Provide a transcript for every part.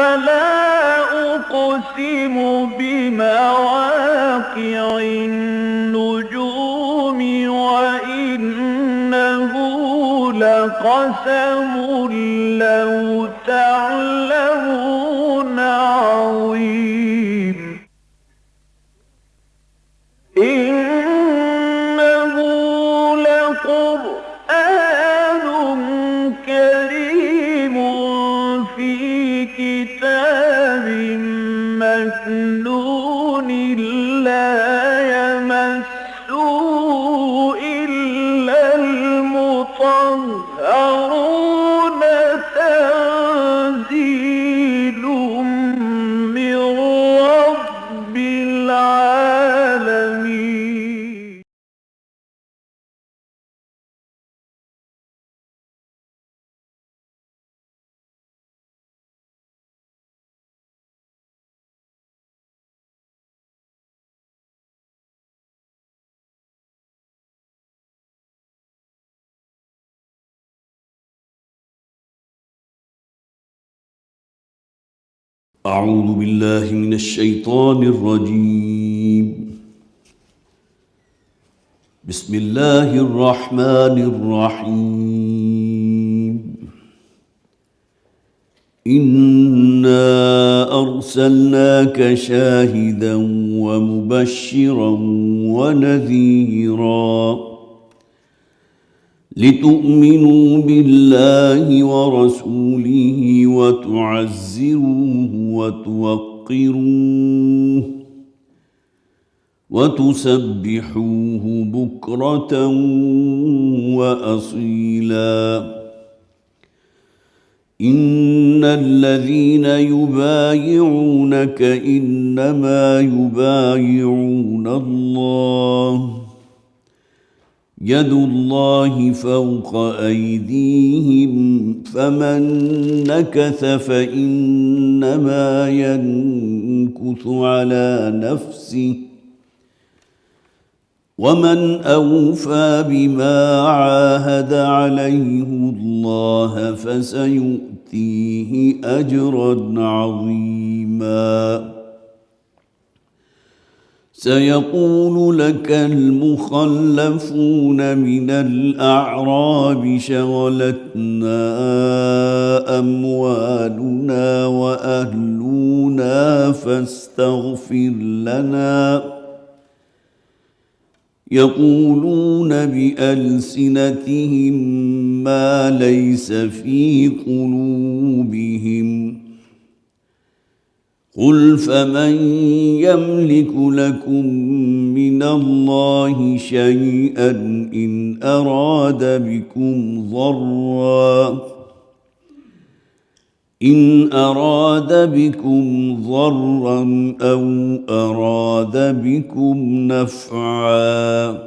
فلا أقسم بمواقع النجوم وإنه لقسم لو تعلمون عظيم إنه لقرآن كريم في كتاب مكنون لا يمسه إلا المطهرون تنزيل من رب العالمين. أعوذ بالله من الشيطان الرجيم. بسم الله الرحمن الرحيم. إنا أرسلناك شاهدا ومبشرا ونذيرا لتؤمنوا بالله ورسوله وتعزروه وتوقروه وتسبحوه بكرة وأصيلا. إن الذين يبايعونك إنما يبايعون الله يد الله فوق أيديهم فمن نكث فإنما ينكث على نفسه ومن أوفى بما عاهد عليه الله فسيؤتيه أجرا عظيما. سيقول لك المخلفون من الأعراب شغلتنا أموالنا وأهلنا فاستغفر لنا. يقولون بألسنتهم ما ليس في قلوبهم. قل فمن يملك لكم من الله شيئا إن أراد بكم ضرا أو أراد بكم نفعا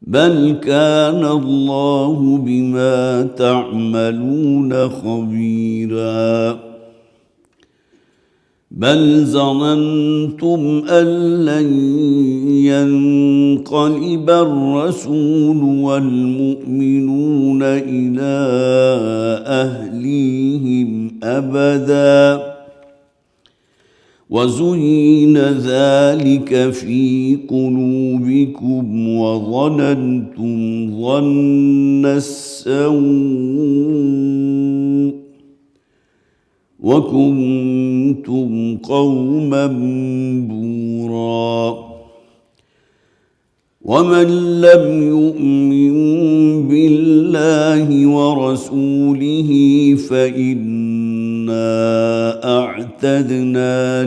بل كان الله بما تعملون خبيرا. بل ظننتم أن لن ينقلب الرسول والمؤمنون إلى أهليهم أبدا وزين ذلك في قلوبكم وظننتم ظن السوء وكنتم قوما بورا. ومن لم يؤمن بالله ورسوله فإنا أعتدنا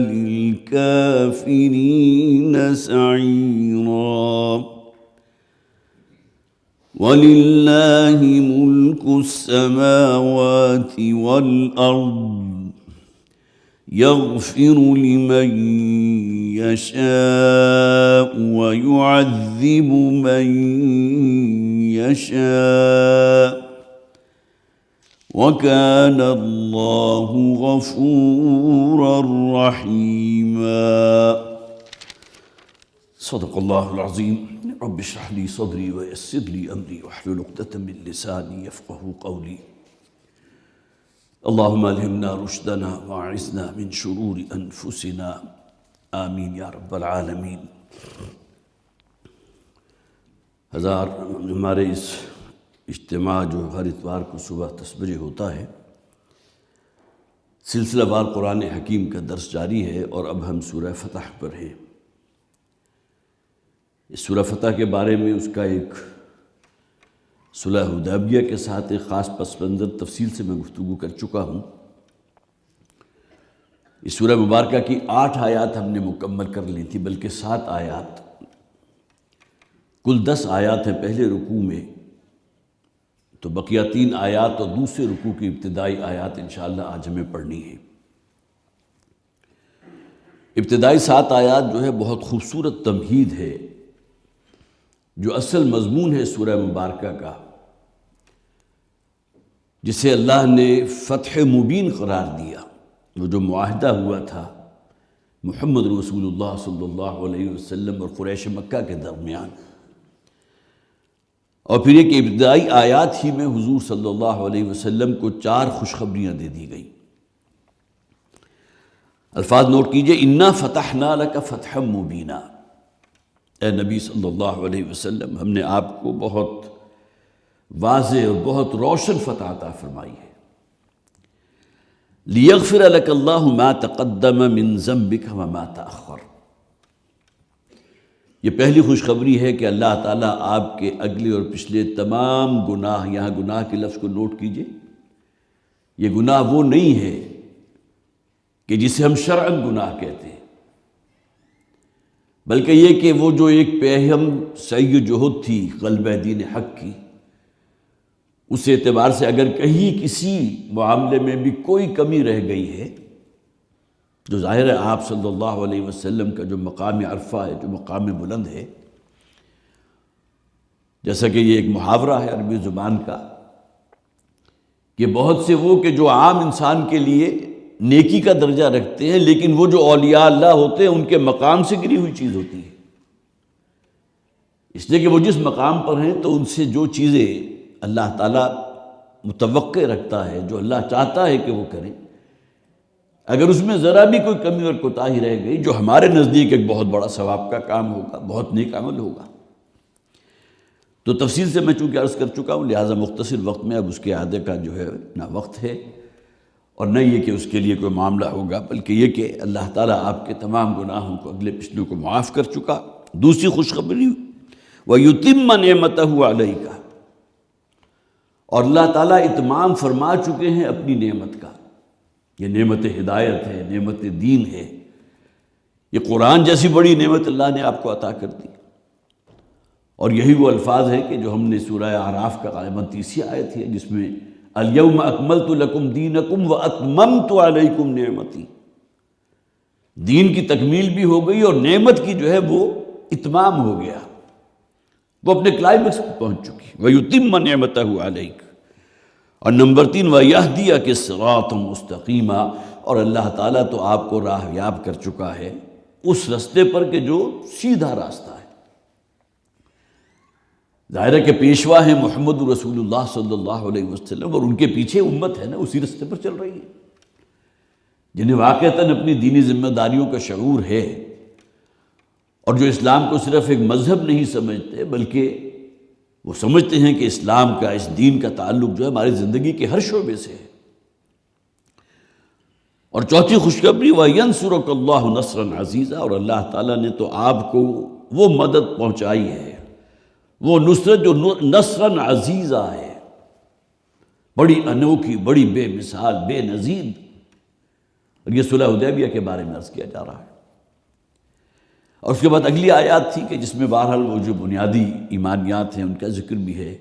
للكافرين سعيرا. ولله ملك السماوات والأرض يغفر لمن يشاء ويعذب من يشاء وكان الله غفورا رحيما. صدق الله العظيم. رب اشرح لي صدري ويسر لي أمري واحلل عقدة من لساني يفقهوا قولي. اللہم الہمنا رشدنا واعصمنا من شرور انفسنا آمین یا رب العالمین۔ ہمارے اس اجتماع جو ہر اتوار کو صبح 10 بجے ہوتا ہے، سلسلہ وار قرآن حکیم کا درس جاری ہے، اور اب ہم سورہ فتح پر ہیں۔ اس سورہ فتح کے بارے میں اس کا ایک صلح حدیبیہ کے ساتھ ایک خاص پس منظر تفصیل سے میں گفتگو کر چکا ہوں۔ اس سورہ مبارکہ کی 8 آیات ہم نے مکمل کر لی تھی، بلکہ 7 آیات، کل 10 آیات ہیں پہلے رکوع میں، تو بقیہ 3 آیات اور دوسرے رکوع کی ابتدائی آیات انشاءاللہ آج ہمیں پڑھنی ہے۔ ابتدائی 7 آیات جو ہے بہت خوبصورت تمہید ہے، جو اصل مضمون ہے سورہ مبارکہ کا، جسے اللہ نے فتح مبین قرار دیا، وہ جو معاہدہ ہوا تھا محمد رسول اللہ صلی اللہ علیہ وسلم اور قریش مکہ کے درمیان، اور پھر ایک ابتدائی آیات ہی میں حضور صلی اللہ علیہ وسلم کو 4 خوشخبریاں دے دی گئیں۔ الفاظ نوٹ کیجئے، اِنَّا فَتَحْنَا لَكَ فَتْحًا مُبِينًا، اے نبی صلی اللہ علیہ وسلم، ہم نے آپ کو بہت واضح اور بہت روشن فتح عطا فرمائی ہے۔ لِيَغْفِرَ لَكَ اللَّهُ مَا تَقَدَّمَ مِن ذَنبِكَ وَمَا تَأَخَّرَ، یہ پہلی خوشخبری ہے کہ اللہ تعالیٰ آپ کے اگلے اور پچھلے تمام گناہ، یہاں گناہ کے لفظ کو نوٹ کیجئے، یہ گناہ وہ نہیں ہے کہ جسے ہم شرعاً گناہ کہتے ہیں، بلکہ یہ کہ وہ جو ایک پیہم سعی و جہد تھی قلب دین حق کی، اس اعتبار سے اگر کہیں کسی معاملے میں بھی کوئی کمی رہ گئی ہے، جو ظاہر ہے آپ صلی اللہ علیہ وسلم کا جو مقام عرفہ ہے، جو مقام بلند ہے، جیسا کہ یہ ایک محاورہ ہے عربی زبان کا، کہ بہت سے وہ کہ جو عام انسان کے لیے نیکی کا درجہ رکھتے ہیں، لیکن وہ جو اولیاء اللہ ہوتے ہیں ان کے مقام سے گری ہوئی چیز ہوتی ہے، اس لیے کہ وہ جس مقام پر ہیں تو ان سے جو چیزیں اللہ تعالیٰ متوقع رکھتا ہے، جو اللہ چاہتا ہے کہ وہ کریں، اگر اس میں ذرا بھی کوئی کمی اور کوتاہی رہ گئی، جو ہمارے نزدیک ایک بہت بڑا ثواب کا کام ہوگا، بہت نیک عمل ہوگا، تو تفصیل سے میں چونکہ عرض کر چکا ہوں، لہٰذا مختصر وقت میں اب اس کے اعادے کا جو ہے نہ وقت ہے اور نہ یہ کہ اس کے لیے کوئی معاملہ ہوگا، بلکہ یہ کہ اللہ تعالیٰ آپ کے تمام گناہوں کو اگلے پچھلے کو معاف کر چکا۔ دوسری خوشخبری، وَيُتِمَّ نِعْمَتَهُ عَلَيْكَ، اور اللہ تعالیٰ اتمام فرما چکے ہیں اپنی نعمت کا۔ یہ نعمت ہدایت ہے، نعمت دین ہے، یہ قرآن جیسی بڑی نعمت اللہ نے آپ کو عطا کر دی، اور یہی وہ الفاظ ہیں کہ جو ہم نے سورہ اعراف کا غالباً 30 آیت ہے، جس میں الْيَوْمَ أَكْمَلْتُ لَكُمْ دِينَكُمْ وَأَتْمَمْتُ عَلَيْكُمْ نِعْمَتِي، دین کی تکمیل بھی ہو گئی اور نعمت کی جو ہے وہ اتمام ہو گیا، وہ اپنے کلائمیکس پہ پہنچ چکی۔ وَيُتِمَّ نِعْمَتَهُ عَلَيْكَ، اور نمبر 3، وَيَهْدِيَكَ صِرَاطًا مُسْتَقِيمًا، اور اللہ تعالیٰ تو آپ کو راہ یاب کر چکا ہے اس رستے پر کہ جو سیدھا راستہ ہے۔ ظاہر ہے کہ پیشوا ہیں محمد رسول اللہ صلی اللہ علیہ وسلم، اور ان کے پیچھے امت ہے نا، اسی رستے پر چل رہی ہے، جنہیں واقعتاً اپنی دینی ذمہ داریوں کا شعور ہے، اور جو اسلام کو صرف ایک مذہب نہیں سمجھتے، بلکہ وہ سمجھتے ہیں کہ اسلام کا، اس دین کا تعلق جو ہے ہماری زندگی کے ہر شعبے سے ہے۔ اور چوتھی خوشخبری، وَيَنْصُرَكَ اللَّهُ نَصْرًا عَزِيزًا، اور اللہ تعالیٰ نے تو آپ کو وہ مدد پہنچائی ہے، وہ نصرت جو نصرًا عزیزہ ہے، بڑی انوکھی، بڑی بے مثال، بے نظیر، اور یہ صلح حدیبیہ کے بارے میں عرض کیا جا رہا ہے۔ اور اس کے بعد اگلی آیات تھی کہ جس میں بہرحال وہ جو بنیادی ایمانیات ہیں ان کا ذکر بھی ہے،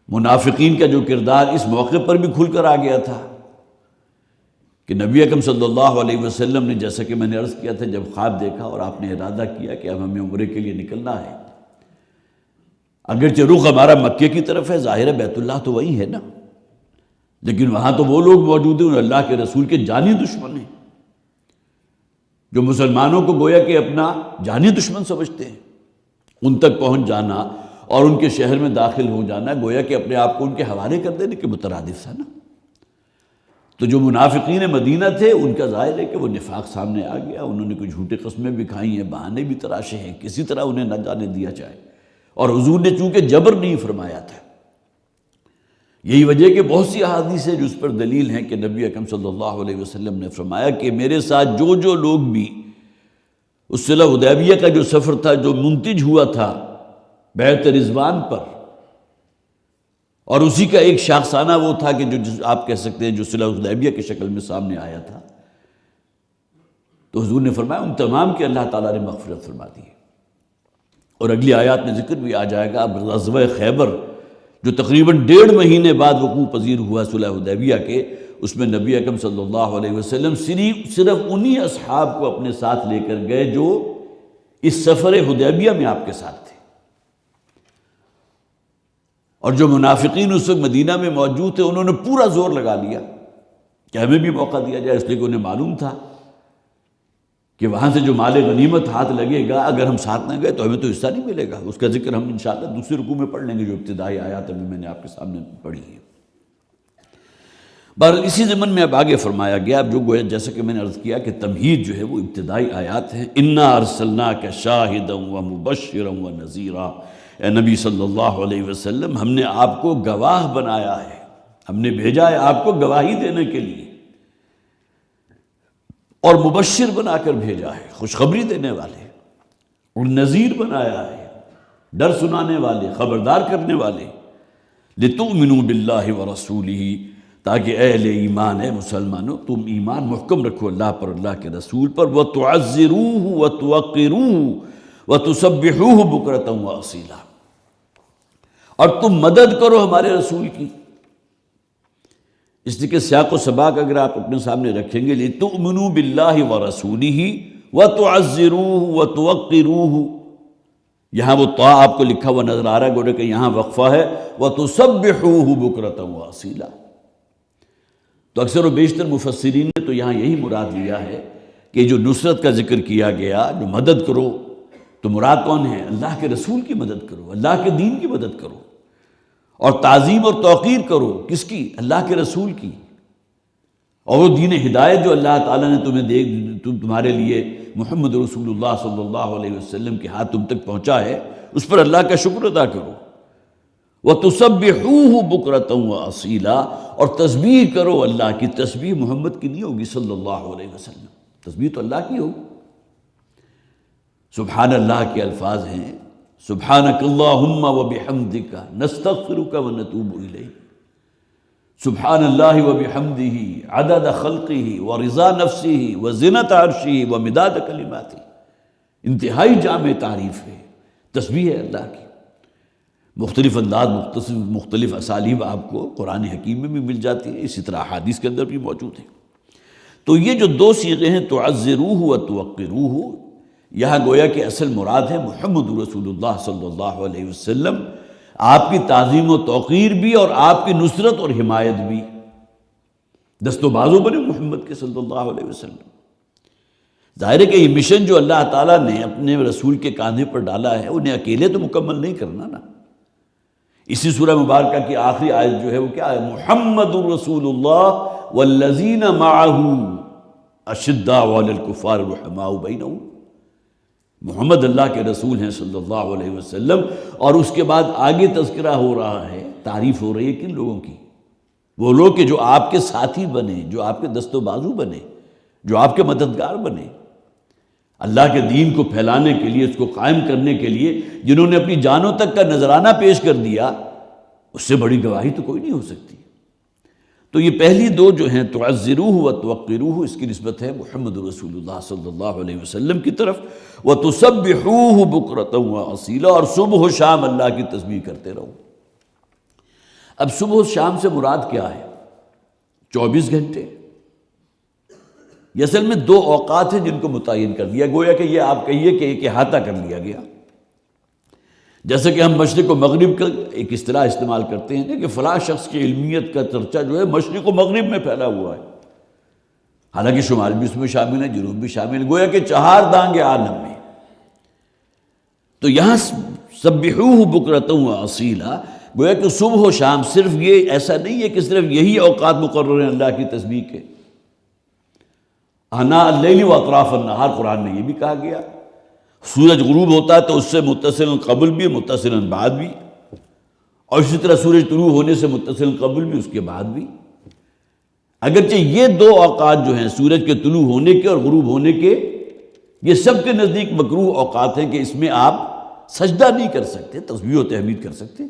منافقین کا جو کردار اس موقع پر بھی کھل کر آ گیا تھا کہ نبی اکرم صلی اللہ علیہ وسلم نے، جیسا کہ میں نے عرض کیا تھا، جب خواب دیکھا اور آپ نے ارادہ کیا کہ اب ہمیں عمرے کے لیے نکلنا ہے، اگرچہ رخ ہمارا مکے کی طرف ہے، ظاہر ہے بیت اللہ تو وہی ہے نا، لیکن وہاں تو وہ لوگ موجود ہیں اللہ کے رسول کے جانی دشمن ہیں، جو مسلمانوں کو گویا کہ اپنا جانی دشمن سمجھتے ہیں۔ ان تک پہنچ جانا اور ان کے شہر میں داخل ہو جانا گویا کہ اپنے آپ کو ان کے حوالے کر دینے کے مترادف تھا نا۔ تو جو منافقین مدینہ تھے ان کا ظاہر ہے کہ وہ نفاق سامنے آ گیا، انہوں نے کوئی جھوٹے قسمیں بھی کھائی ہیں، بہانے بھی تراشے ہیں، کسی طرح انہیں نہ جانے دیا جائے، اور حضور نے چونکہ جبر نہیں فرمایا تھا۔ یہی وجہ کہ بہت سی احادیث ہیں جو اس پر دلیل ہیں کہ نبی اکرم صلی اللہ علیہ وسلم نے فرمایا کہ میرے ساتھ جو لوگ بھی اس صلح حدیبیہ کا جو سفر تھا جو منتج ہوا تھا بیعت رضوان پر، اور اسی کا ایک شاخسانہ وہ تھا کہ جو آپ کہہ سکتے ہیں جو صلح حدیبیہ کی شکل میں سامنے آیا تھا، تو حضور نے فرمایا ان تمام کے اللہ تعالیٰ نے مغفرت فرما دی۔ اور اگلی آیات میں ذکر بھی آ جائے گا، اب غزوہ خیبر جو تقریباً 1.5 مہینے بعد وقوع پذیر ہوا صلح حدیبیہ کے، اس میں نبی اکرم صلی اللہ علیہ وسلم صرف انہی اصحاب کو اپنے ساتھ لے کر گئے جو اس سفر حدیبیہ میں آپ کے ساتھ تھے، اور جو منافقین اس وقت مدینہ میں موجود تھے انہوں نے پورا زور لگا لیا کہ ہمیں بھی موقع دیا جائے، اس لیے کہ انہیں معلوم تھا کہ وہاں سے جو مال غنیمت ہاتھ لگے گا اگر ہم ساتھ نہ گئے تو ہمیں تو حصہ نہیں ملے گا۔ اس کا ذکر ہم انشاءاللہ دوسری رکوع میں پڑھ لیں گے جو ابتدائی آیات ابھی میں نے آپ کے سامنے پڑھی ہے۔ بہرحال اسی ضمن میں اب آگے فرمایا گیا، اب جو گویا جیسا کہ میں نے عرض کیا کہ تمہید جو ہے وہ ابتدائی آیات ہیں۔ انا ارسلناک شاہدا ومبشرا ونذیرا، اے نبی صلی اللہ علیہ وسلم ہم نے آپ کو گواہ بنایا ہے، ہم نے بھیجا ہے آپ کو گواہی دینے کے لیے، اور مبشر بنا کر بھیجا ہے، خوشخبری دینے والے، اور نذیر بنایا ہے، ڈر سنانے والے، خبردار کرنے والے، لتؤمنوا باللہ ورسولہ، تاکہ اے اہل ایمان، اے مسلمانوں تم ایمان محکم رکھو اللہ پر، اللہ کے رسول پر، وتعزروہ وتوقروہ وتسبحوہ بکرۃ واصیلا، اور تم مدد کرو ہمارے رسول کی۔ اس لیے کہ سیاق و سباق اگر آپ اپنے سامنے رکھیں گے، لِتُؤْمِنُوا بِاللَّهِ وَرَسُولِهِ وَتُعَزِّرُوهُ وَتُوَقِّرُوهُ، یہاں وہ طا آپ کو لکھا ہوا نظر آ رہا ہے، گویا کہ یہاں وقفہ ہے، وَتُسَبِّحُوهُ بُكْرَةً وَأَصِيلًا۔ تو اکثر و بیشتر مفسرین نے تو یہاں یہی مراد لیا ہے کہ جو نصرت کا ذکر کیا گیا، جو مدد کرو، تو مراد کون ہے؟ اللہ کے رسول کی مدد کرو، اللہ کے دین کی مدد کرو، اور تعظیم اور توقیر کرو، کس کی؟ اللہ کے رسول کی، اور وہ دین ہدایت جو اللہ تعالیٰ نے تمہارے لیے محمد رسول اللہ صلی اللہ علیہ وسلم کے ہاتھ تم تک پہنچا ہے، اس پر اللہ کا شکر ادا کرو۔ وَتُسَبِّحُوهُ بُكْرَةً وَأَصِيلًا، اور تسبیح کرو اللہ کی۔ تسبیح محمد کی نہیں ہوگی صلی اللہ علیہ وسلم، تسبیح تو اللہ کی ہوگی۔ سبحان اللہ کے الفاظ ہیں، سبحانک اللہم وبحمدک نستغفرک ونتوب الیک، سبحان اللہ وبحمدہ عدد خلقہ ورضا نفسہ وزنۃ عرشہ ومداد کلماتہ، انتہائی جامع تعریف ہے، تسبیح ہے اللہ کی۔ مختلف انداز، مختلف اسالیب آپ کو قرآن حکیم میں بھی مل جاتی ہے، اسی طرح احادیث کے اندر بھی موجود ہیں۔ تو یہ جو دو صیغے ہیں تعزروہ و توقروہ، یہاں گویا کہ اصل مراد ہے محمد رسول اللہ صلی اللہ علیہ وسلم، آپ کی تعظیم و توقیر بھی اور آپ کی نصرت اور حمایت بھی، دست و بازو بنے محمد کے صلی اللہ علیہ وسلم۔ ظاہر ہے کہ یہ مشن جو اللہ تعالیٰ نے اپنے رسول کے کاندھے پر ڈالا ہے انہیں اکیلے تو مکمل نہیں کرنا نا۔ اسی سورہ مبارکہ کی آخری آیت جو ہے وہ کیا ہے؟ محمد رسول اللہ والذین معہ اشداء علی الکفار رحماء بینہم، محمد اللہ کے رسول ہیں صلی اللہ علیہ وسلم، اور اس کے بعد آگے تذکرہ ہو رہا ہے، تعریف ہو رہی ہے کن لوگوں کی؟ وہ لوگ کہ جو آپ کے ساتھی بنے، جو آپ کے دست و بازو بنے، جو آپ کے مددگار بنے، اللہ کے دین کو پھیلانے کے لیے، اس کو قائم کرنے کے لیے جنہوں نے اپنی جانوں تک کا نذرانہ پیش کر دیا، اس سے بڑی گواہی تو کوئی نہیں ہو سکتی۔ تو یہ پہلی دو جو ہیں تعزروہ و توقروہ، اس کی نسبت ہے محمد رسول اللہ صلی اللہ علیہ وسلم کی طرف، وَتُسَبِّحُوهُ بُكْرَةً وَأَصِيلًا، اور صبح و شام اللہ کی تسبیح کرتے رہو۔ اب صبح و شام سے مراد کیا ہے؟ 24 گھنٹے؟ یہ اصل میں دو اوقات ہیں جن کو متعین کر دیا، گویا کہ یہ آپ کہیے کہ ایک احاطہ کر لیا گیا، جیسے کہ ہم مشرق و مغرب کا ایک اصطلاح استعمال کرتے ہیں کہ فلاں شخص کی علمیت کا چرچا جو ہے مشرق و مغرب میں پھیلا ہوا ہے، حالانکہ شمال بھی اس میں شامل ہے، جنوب بھی شامل ہے، گویا کہ 4 دانگ عالم میں۔ تو یہاں سبحوہ بکرۃ و اصیلا گویا کہ صبح و شام صرف یہ ایسا نہیں ہے کہ صرف یہی اوقات مقرر ہیں اللہ کی تسبیح کے. آناء اللیل و اطراف النہار قرآن میں یہ بھی کہا گیا. سورج غروب ہوتا ہے تو اس سے متصلاً قبل بھی متصلاً بعد بھی، اور اسی طرح سورج طلوع ہونے سے متصلاً قبل بھی اس کے بعد بھی. اگرچہ یہ دو اوقات جو ہیں سورج کے طلوع ہونے کے اور غروب ہونے کے، یہ سب کے نزدیک مکروہ اوقات ہیں کہ اس میں آپ سجدہ نہیں کر سکتے، تسبیح و تحمید کر سکتے،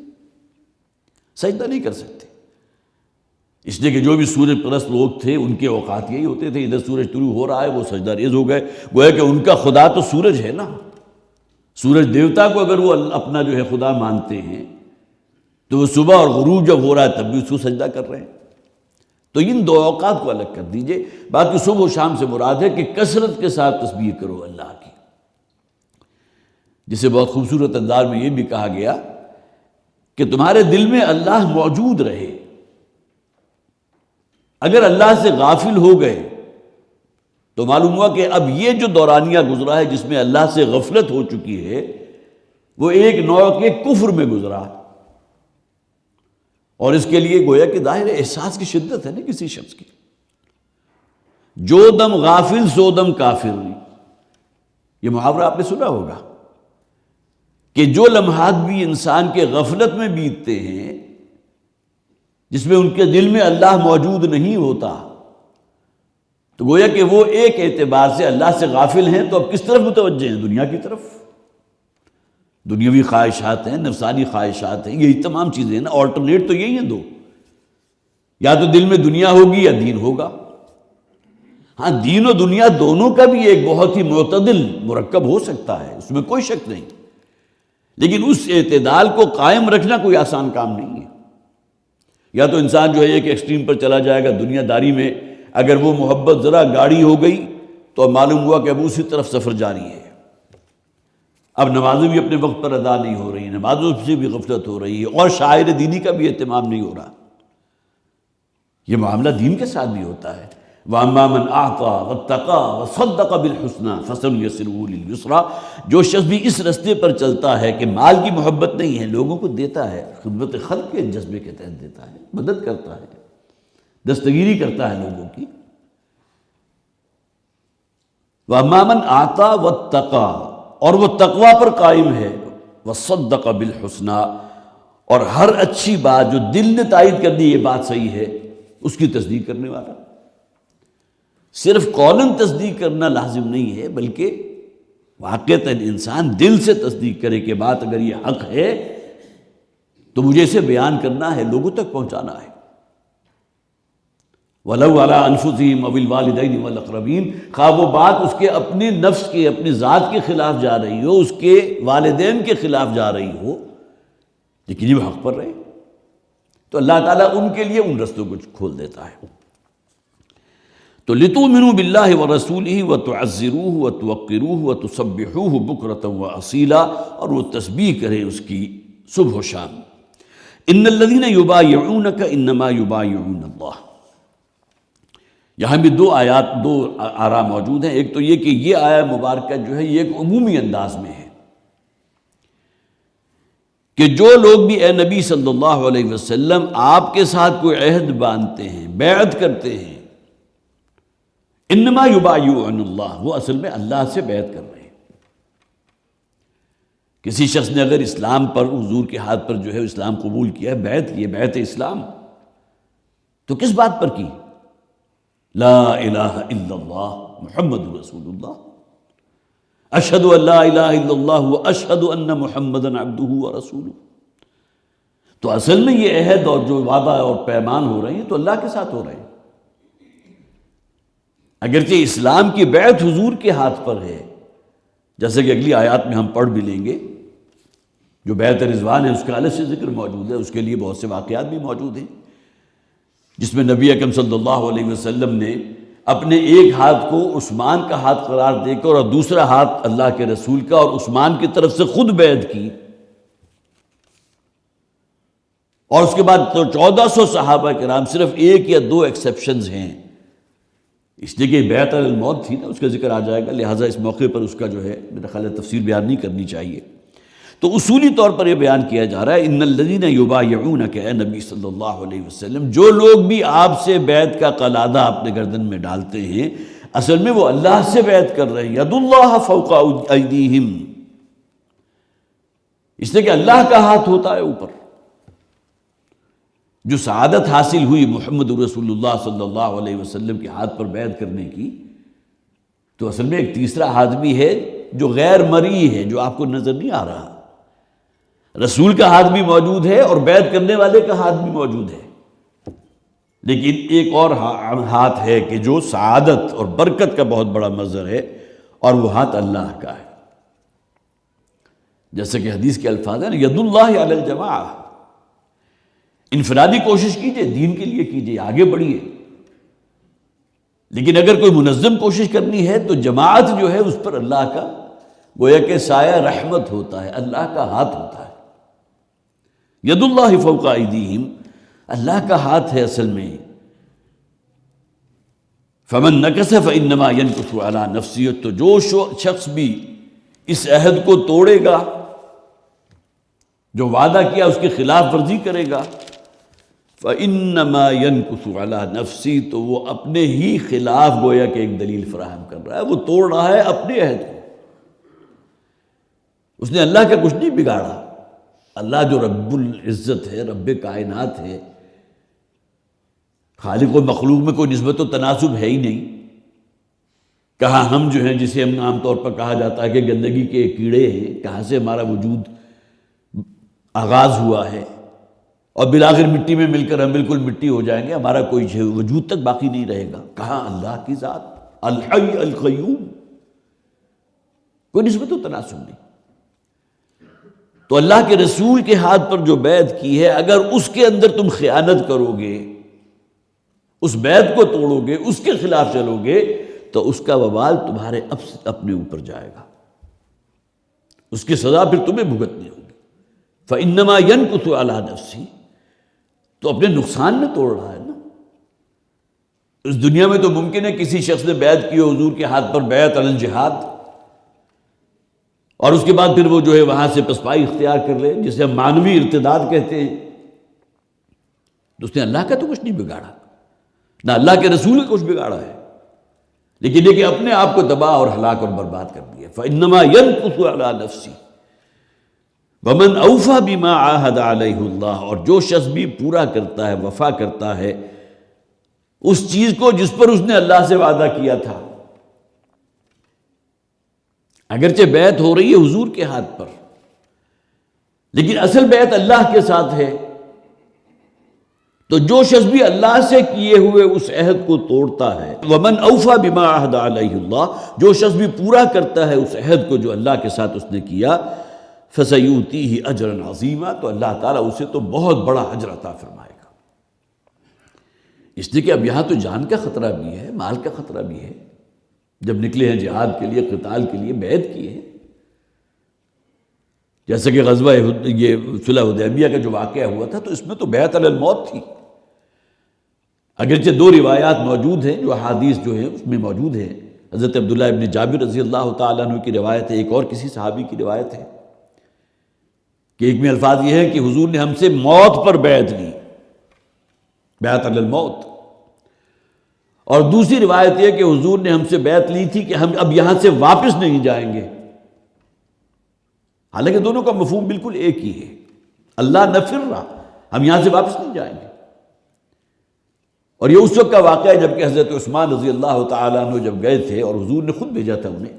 سجدہ نہیں کر سکتے. اس لیے کہ جو بھی سورج پرست لوگ تھے ان کے اوقات یہی ہوتے تھے، ادھر سورج طلوع ہو رہا ہے وہ سجدہ ریز ہو گئے. گویا کہ ان کا خدا تو سورج ہے نا، سورج دیوتا کو اگر وہ اپنا جو ہے خدا مانتے ہیں تو وہ صبح اور غروب جب ہو رہا ہے تب بھی اس کو سجدہ کر رہے ہیں. تو ان دو اوقات کو الگ کر دیجئے. باقی صبح و شام سے مراد ہے کہ کثرت کے ساتھ تسبیح کرو اللہ کی، جسے بہت خوبصورت انداز میں یہ بھی کہا گیا کہ تمہارے دل میں اللہ موجود رہے. اگر اللہ سے غافل ہو گئے تو معلوم ہوا کہ اب یہ جو دورانیہ گزرا ہے جس میں اللہ سے غفلت ہو چکی ہے وہ ایک نوع کے کفر میں گزرا، اور اس کے لیے گویا کہ ظاہر احساس کی شدت ہے نا کسی شخص کی. جو دم غافل سو دم کافر، یہ محاورہ آپ نے سنا ہوگا کہ جو لمحات بھی انسان کے غفلت میں بیتتے ہیں جس میں ان کے دل میں اللہ موجود نہیں ہوتا، تو گویا کہ وہ ایک اعتبار سے اللہ سے غافل ہیں تو اب کس طرف متوجہ ہیں؟ دنیا کی طرف. دنیاوی خواہشات ہیں، نفسانی خواہشات ہیں، یہی تمام چیزیں ہیں نا. آلٹرنیٹ تو یہی ہیں دو، یا تو دل میں دنیا ہوگی یا دین ہوگا. ہاں دین و دنیا دونوں کا بھی ایک بہت ہی معتدل مرکب ہو سکتا ہے، اس میں کوئی شک نہیں، لیکن اس اعتدال کو قائم رکھنا کوئی آسان کام نہیں ہے. یا تو انسان جو ہے ایک ایکسٹریم پر چلا جائے گا دنیا داری میں، اگر وہ محبت ذرا گاڑی ہو گئی تو اب معلوم ہوا کہ اب اسی طرف سفر جاری ہے. اب نمازیں بھی اپنے وقت پر ادا نہیں ہو رہی، نمازوں سے بھی غفلت ہو رہی ہے، اور شاعر دینی کا بھی اہتمام نہیں ہو رہا. یہ معاملہ دین کے ساتھ بھی ہوتا ہے. وَأَمَّا مَنْ أَعْطَى وَاتَّقَى وَصَدَّقَ بِالْحُسْنَى فَسَنُيَسِّرُهُ لِلْيُسْرَى. جو شخص بھی اس رستے پر چلتا ہے کہ مال کی محبت نہیں ہے، لوگوں کو دیتا ہے، خدمت خلق کے جذبے کے تحت دیتا ہے، مدد کرتا ہے، دستگیری کرتا ہے لوگوں کی. وَأَمَّا مَنْ أَعْطَى وَاتَّقَى، اور وہ تقوی پر قائم ہے، وَصَدَّقَ بِالْحُسْنَى، اور ہر اچھی بات جو دل نے تائید کر دی یہ بات صحیح ہے اس کی تصدیق کرنے والا. صرف قولاً تصدیق کرنا لازم نہیں ہے، بلکہ واقعتاً انسان دل سے تصدیق کرے کہ بات اگر یہ حق ہے تو مجھے اسے بیان کرنا ہے، لوگوں تک پہنچانا ہے. وَلَوْ عَلَىٰ أَنفُسِهِمْ أَوِ الْوَالِدَيْنِ وَالْأَقْرَبِينَ، خواہ وہ بات اس کے اپنے نفس کے، اپنی ذات کے خلاف جا رہی ہو، اس کے والدین کے خلاف جا رہی ہو، لیکن یہ حق پر رہے تو اللہ تعالیٰ ان کے لیے ان رستوں کو کھول دیتا ہے. تو لِتُؤْمِنُوا بِاللَّهِ وَرَسُولِهِ وَتُعَزِّرُوهُ وَتُوَقِّرُوهُ وَتُسَبِّحُوهُ بُكْرَةً وَأَصِيلًا، اور وہ تسبیح کریں اس کی صبح و شام. إِنَّ الَّذِينَ يُبَايِعُونَكَ إِنَّمَا يُبَايِعُونَ اللَّهَ. یہاں بھی دو آیات، دو آراء موجود ہیں. ایک تو یہ کہ یہ آیہ مبارکہ جو ہے یہ ایک عمومی انداز میں ہے کہ جو لوگ بھی اے نبی صلی اللہ علیہ وسلم آپ کے ساتھ کوئی عہد باندھتے ہیں، بیعت کرتے ہیں، انما یبایعون اللہ، وہ اصل میں اللہ سے بیعت کر رہے ہیں. کسی شخص نے اگر اسلام پر، حضور کے ہاتھ پر جو ہے اسلام قبول کیا ہے، بیعت کی، بیعت اسلام، تو کس بات پر کی؟ لا الہ الا اللہ محمد رسول اللہ، اشہد ان لا الہ الا اللہ واشہد ان محمدا عبدہ ورسولہ. تو اصل میں یہ عہد اور جو وعدہ اور پیمان ہو رہے ہیں تو اللہ کے ساتھ ہو رہے ہیں. اگرچہ اسلام کی بیعت حضور کے ہاتھ پر ہے، جیسے کہ اگلی آیات میں ہم پڑھ بھی لیں گے، جو بیعت رضوان ہے اس کا الگ سے ذکر موجود ہے، اس کے لیے بہت سے واقعات بھی موجود ہیں جس میں نبی اکرم صلی اللہ علیہ وسلم نے اپنے ایک ہاتھ کو عثمان کا ہاتھ قرار دے کر اور دوسرا ہاتھ اللہ کے رسول کا، اور عثمان کی طرف سے خود بیعت کی. اور اس کے بعد تو 1400 صحابہ کرام، صرف ایک یا دو ایکسیپشنز ہیں، اس لیے کہ بیعت علی الموت تھی نا، اس کا ذکر آ جائے گا، لہٰذا اس موقع پر اس کا جو ہے میرا خیال ہے تفسیر بیان نہیں کرنی چاہیے. تو اصولی طور پر یہ بیان کیا جا رہا ہے ان الذین یبایعونک، اے نبی صلی اللہ علیہ وسلم، جو لوگ بھی آپ سے بیعت کا قلادہ اپنے گردن میں ڈالتے ہیں اصل میں وہ اللہ سے بیعت کر رہے ہیں۔ ید اللہ فوق ایدیہم، اس لیے کہ اللہ کا ہاتھ ہوتا ہے اوپر۔ جو سعادت حاصل ہوئی محمد رسول اللہ صلی اللہ علیہ وسلم کے ہاتھ پر بیعت کرنے کی، تو اصل میں ایک تیسرا ہاتھ بھی ہے جو غیر مرئی ہے، جو آپ کو نظر نہیں آ رہا۔ رسول کا ہاتھ بھی موجود ہے اور بیعت کرنے والے کا ہاتھ بھی موجود ہے، لیکن ایک اور ہاتھ ہے کہ جو سعادت اور برکت کا بہت بڑا مظہر ہے، اور وہ ہاتھ اللہ کا ہے۔ جیسے کہ حدیث کے الفاظ ہیں ید اللہ علی الجماعہ، انفرادی کوشش کیجئے، دین کے لیے کیجئے، آگے بڑھیے، لیکن اگر کوئی منظم کوشش کرنی ہے تو جماعت جو ہے اس پر اللہ کا گویا کہ سایہ رحمت ہوتا ہے، اللہ کا ہاتھ ہوتا ہے۔ ید اللہ فوق ایدیہم، اللہ کا ہاتھ ہے اصل میں۔ فمن نکث فانما ینکث علی نفسہ، تو جو شخص بھی اس عہد کو توڑے گا، جو وعدہ کیا اس کی خلاف ورزی کرے گا، فانما ینکث علی نفسہ، تو وہ اپنے ہی خلاف گویا کہ ایک دلیل فراہم کر رہا ہے، وہ توڑ رہا ہے اپنے عہد کو۔ اس نے اللہ کا کچھ نہیں بگاڑا۔ اللہ جو رب العزت ہے، رب کائنات ہے، خالق و مخلوق میں کوئی نسبت و تناسب ہے ہی نہیں۔ کہاں ہم جو ہیں، جسے ہم عام طور پر کہا جاتا ہے کہ گندگی کے کیڑے ہیں، کہاں سے ہمارا وجود آغاز ہوا ہے، اور بالآخر مٹی میں مل کر ہم بالکل مٹی ہو جائیں گے، ہمارا کوئی وجود تک باقی نہیں رہے گا۔ کہاں اللہ کی ذات الحی القیوم، کوئی نسبت و تناسب نہیں۔ تو اللہ کے رسول کے ہاتھ پر جو بیعت کی ہے، اگر اس کے اندر تم خیانت کرو گے، اس بیعت کو توڑو گے، اس کے خلاف چلو گے، تو اس کا وبال تمہارے اپنے اوپر جائے گا، اس کی سزا پھر تمہیں بھگتنی ہوگی۔ فَإِنَّمَا يَنْكُثُ عَلَىٰ نَفْسِهِ، تو اپنے نقصان میں توڑ رہا ہے نا۔ اس دنیا میں تو ممکن ہے کسی شخص نے بیعت کی ہو حضور کے ہاتھ پر، بیعت علی الجہاد، اور اس کے بعد پھر وہ جو ہے وہاں سے پسپائی اختیار کر لے، جسے ہم معنوی ارتداد کہتے ہیں۔ تو اس نے اللہ کا تو کچھ نہیں بگاڑا، نہ اللہ کے رسول کا کچھ بگاڑا ہے، لیکن یہ کہ اپنے آپ کو تباہ اور ہلاک اور برباد کر دیا۔ فَإِنَّمَا يَنْكُثُ عَلَىٰ نَفْسِهِ وَمَنْ أَوْفَىٰ بِمَا عَاهَدَ عَلَيْهُ اللَّهُ، اور جو شخص بھی پورا کرتا ہے، وفا کرتا ہے اس چیز کو جس پر اس نے اللہ سے وعدہ کیا تھا۔ اگرچہ بیعت ہو رہی ہے حضور کے ہاتھ پر، لیکن اصل بیعت اللہ کے ساتھ ہے۔ تو جو شخص بھی اللہ سے کیے ہوئے اس عہد کو توڑتا ہے، وَمَنْ أَوْفَىٰ بِمَا عَاهَدَ عَلَيْهِ اللَّهُ، جو شخص بھی پورا کرتا ہے اس عہد کو جو اللہ کے ساتھ اس نے کیا، فَسَيُؤْتِيهِ أَجْرًا عَظِيمًا، تو اللہ تعالیٰ اسے تو بہت بڑا اجر عطا فرمائے گا۔ اس لیے کہ اب یہاں تو جان کا خطرہ بھی ہے، مال کا خطرہ بھی ہے۔ جب نکلے ہیں جہاد کے لیے، قتال کے لیے، بیعت کی ہے، جیسا کہ غزوہ یہ صلح حدیبیہ کا جو واقعہ ہوا تھا، تو اس میں تو بیعت علی الموت تھی۔ اگرچہ دو روایات موجود ہیں، جو احادیث جو ہیں اس میں موجود ہیں۔ حضرت عبداللہ ابن جابر رضی اللہ تعالیٰ عنہ کی روایت ہے، ایک اور کسی صحابی کی روایت ہے کہ ایک میں الفاظ یہ ہے کہ حضور نے ہم سے موت پر بیعت لی، بیعت علی الموت، اور دوسری روایت یہ کہ حضور نے ہم سے بیعت لی تھی کہ ہم اب یہاں سے واپس نہیں جائیں گے۔ حالانکہ دونوں کا مفہوم بالکل ایک ہی ہے، اللہ نفر رہا، ہم یہاں سے واپس نہیں جائیں گے۔ اور یہ اس وقت کا واقعہ ہے جبکہ حضرت عثمان رضی اللہ تعالیٰ عنہ جب گئے تھے، اور حضور نے خود بھیجا تھا انہیں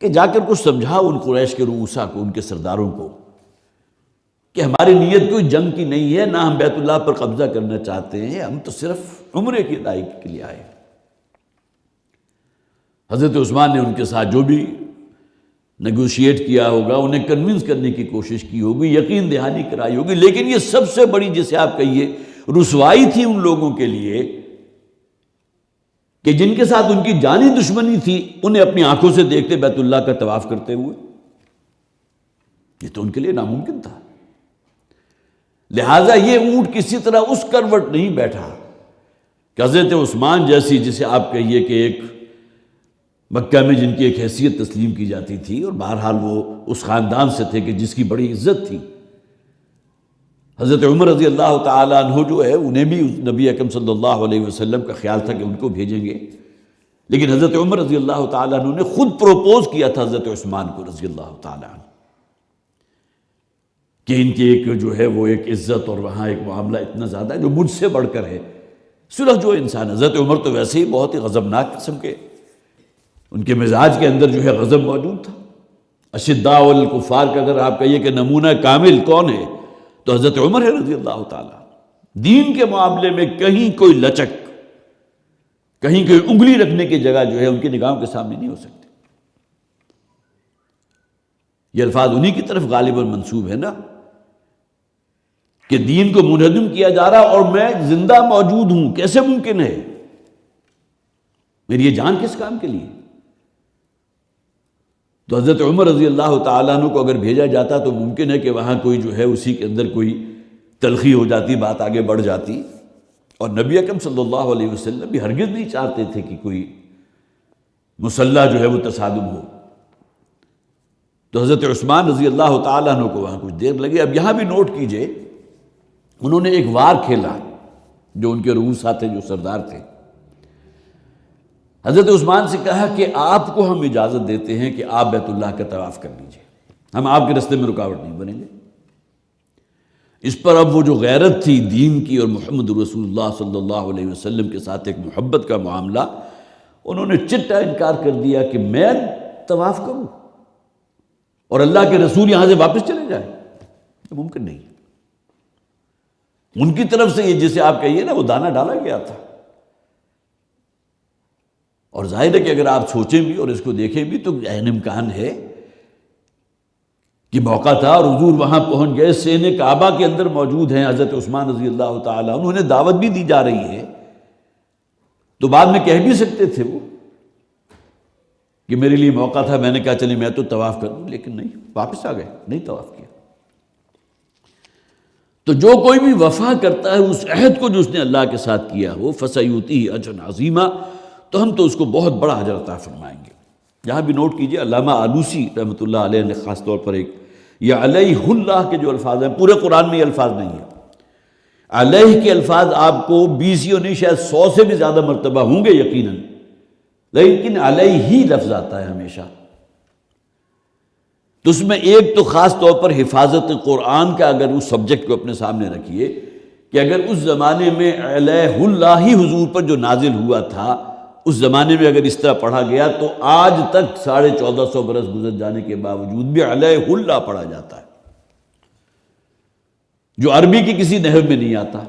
کہ جا کر کچھ سمجھا ان قریش کے رؤسا کو، ان کے سرداروں کو، کہ ہماری نیت کوئی جنگ کی نہیں ہے، نہ ہم بیت اللہ پر قبضہ کرنا چاہتے ہیں، ہم تو صرف عمرے کی ادائیگی کے لیے آئے۔ حضرت عثمان نے ان کے ساتھ جو بھی نیگوشیٹ کیا ہوگا، انہیں کنونس کرنے کی کوشش کی ہوگی، یقین دہانی کرائی ہوگی، لیکن یہ سب سے بڑی جسے آپ کہیے رسوائی تھی ان لوگوں کے لیے کہ جن کے ساتھ ان کی جانی دشمنی تھی، انہیں اپنی آنکھوں سے دیکھتے بیت اللہ کا طواف کرتے ہوئے، یہ تو ان کے لیے ناممکن تھا۔ لہٰذا یہ اونٹ کسی طرح اس کروٹ نہیں بیٹھا کہ حضرت عثمان جیسی، جسے آپ کہیے کہ ایک مکہ میں جن کی ایک حیثیت تسلیم کی جاتی تھی، اور بہرحال وہ اس خاندان سے تھے کہ جس کی بڑی عزت تھی۔ حضرت عمر رضی اللہ تعالیٰ عنہ جو ہے انہیں بھی نبی اکرم صلی اللہ علیہ وسلم کا خیال تھا کہ ان کو بھیجیں گے، لیکن حضرت عمر رضی اللہ تعالیٰ عنہ نے خود پروپوز کیا تھا حضرت عثمان کو رضی اللہ تعالیٰ عنہ کہ ان کی ایک جو ہے وہ ایک عزت اور وہاں ایک معاملہ اتنا زیادہ ہے جو مجھ سے بڑھ کر ہے، صلح جو انسان۔ حضرت عمر تو ویسے ہی بہت ہی غضبناک قسم کے، ان کے مزاج کے اندر جو ہے غضب موجود تھا۔ اشداء الکفار کا اگر آپ کہیے کہ نمونہ کامل کون ہے تو حضرت عمر ہے رضی اللہ تعالیٰ۔ دین کے معاملے میں کہیں کوئی لچک، کہیں کوئی انگلی رکھنے کی جگہ جو ہے ان کی نگاہوں کے سامنے نہیں ہو سکتی۔ یہ الفاظ انہی کی طرف غالباً منسوب ہے نا کہ دین کو منہدم کیا جا رہا اور میں زندہ موجود ہوں، کیسے ممکن ہے؟ میری یہ جان کس کام کے لیے؟ تو حضرت عمر رضی اللہ تعالیٰ عنہ کو اگر بھیجا جاتا تو ممکن ہے کہ وہاں کوئی جو ہے اسی کے اندر کوئی تلخی ہو جاتی، بات آگے بڑھ جاتی، اور نبی اکرم صلی اللہ علیہ وسلم بھی ہرگز نہیں چاہتے تھے کہ کوئی مسلح جو ہے وہ تصادم ہو۔ تو حضرت عثمان رضی اللہ تعالیٰ عنہ کو وہاں کچھ دیر لگی۔ اب یہاں بھی نوٹ کیجئے، انہوں نے ایک وار کھیلا جو ان کے رؤوسا تھے، جو سردار تھے۔ حضرت عثمان سے کہا کہ آپ کو ہم اجازت دیتے ہیں کہ آپ بیت اللہ کا طواف کر لیجئے، ہم آپ کے راستے میں رکاوٹ نہیں بنیں گے۔ اس پر اب وہ جو غیرت تھی دین کی اور محمد رسول اللہ صلی اللہ علیہ وسلم کے ساتھ ایک محبت کا معاملہ، انہوں نے چٹا انکار کر دیا کہ میں طواف کروں اور اللہ کے رسول یہاں سے واپس چلے جائیں، یہ ممکن نہیں۔ ان کی طرف سے یہ جسے آپ کہیے نا وہ دانہ ڈالا گیا تھا، اور ظاہر ہے کہ اگر آپ سوچیں بھی اور اس کو دیکھیں بھی تو عین امکان ہے کہ موقع تھا اور حضور وہاں پہنچ گئے، سین کعبہ کے اندر موجود ہیں حضرت عثمان رضی اللہ تعالیٰ، انہیں دعوت بھی دی جا رہی ہے، تو بعد میں کہہ بھی سکتے تھے وہ کہ میرے لیے موقع تھا، میں نے کہا چلیں میں تو طواف کر دوں، لیکن نہیں، واپس آ گئے، نہیں طواف کیا۔ تو جو کوئی بھی وفا کرتا ہے اس عہد کو جو اس نے اللہ کے ساتھ کیا ہو، فَسَيُؤْتِيهِ أَجْرًا عَظِيمًا، تو ہم تو اس کو بہت بڑا اجر عطا فرمائیں گے۔ یہاں بھی نوٹ کیجئے، علامہ آلوسی رحمۃ اللہ علیہ نے خاص طور پر ایک یہ علیہ اللہ کے جو الفاظ ہیں، پورے قرآن میں یہ الفاظ نہیں ہیں، علیہ کے الفاظ آپ کو 20 یا نہیں شاید 100 سے بھی زیادہ مرتبہ ہوں گے یقیناً، لیکن علیہ ہی لفظ آتا ہے ہمیشہ۔ تو اس میں ایک تو خاص طور پر حفاظت قرآن کا اگر اس سبجیکٹ کو اپنے سامنے رکھیے کہ اگر اس زمانے میں علیہ اللہ ہی حضور پر جو نازل ہوا تھا، اس زمانے میں اگر اس طرح پڑھا گیا تو آج تک 1450 برس گزر جانے کے باوجود بھی علیہ اللہ پڑھا جاتا ہے، جو عربی کی کسی نحو میں نہیں آتا۔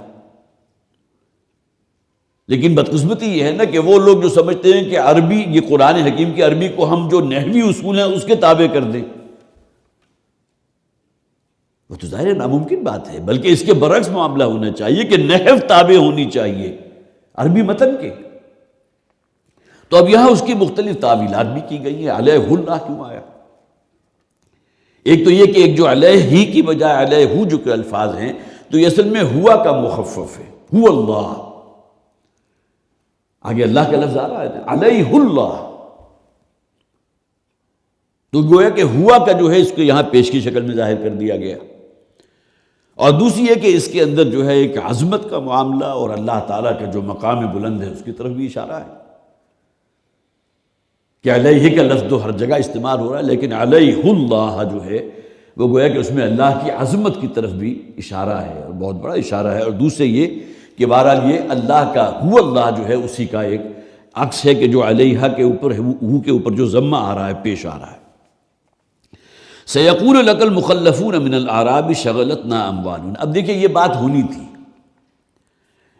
لیکن بدقسمتی یہ ہے نا کہ وہ لوگ جو سمجھتے ہیں کہ عربی، یہ قرآن حکیم کی عربی کو ہم جو نحوی اصول ہیں اس کے تابع کر دیں، وہ تو ظاہر ناممکن بات ہے، بلکہ اس کے برعکس معاملہ ہونا چاہیے کہ نحو تابع ہونی چاہیے عربی متن کے۔ تو اب یہاں اس کی مختلف تعویلات بھی کی گئی ہیں، علیہ اللہ کیوں آیا؟ ایک تو یہ کہ ایک جو علیہ ہی کی بجائے علیہ ہو جو کہ الفاظ ہیں، تو یہ اصل میں ہوا کا مخفف ہے، ہو اللہ، آگے اللہ کا لفظ آ رہا ہے علیہ اللہ، تو گویا کہ ہوا کا جو ہے اس کو یہاں پیش کی شکل میں ظاہر کر دیا گیا۔ اور دوسری ہے کہ اس کے اندر جو ہے ایک عظمت کا معاملہ اور اللہ تعالیٰ کا جو مقام بلند ہے اس کی طرف بھی اشارہ ہے کہ علیہ کا لفظ تو ہر جگہ استعمال ہو رہا ہے، لیکن علیہ اللہ جو ہے وہ گویا کہ اس میں اللہ کی عظمت کی طرف بھی اشارہ ہے، اور بہت بڑا اشارہ ہے۔ اور دوسرے یہ کہ بہرحال یہ اللہ کا ہو اللہ جو ہے اسی کا ایک عکس ہے کہ جو علیہ کے اوپر ہو کے اوپر جو ضمہ آ رہا ہے، پیش آ رہا ہے۔ سَيَقُولُ لَكَ الْمُخَلَّفُونَ مِنَ الْأَعْرَابِ شَغَلَتْنَا أَمْوَالُنَا۔ اب دیکھیں یہ بات ہونی تھی،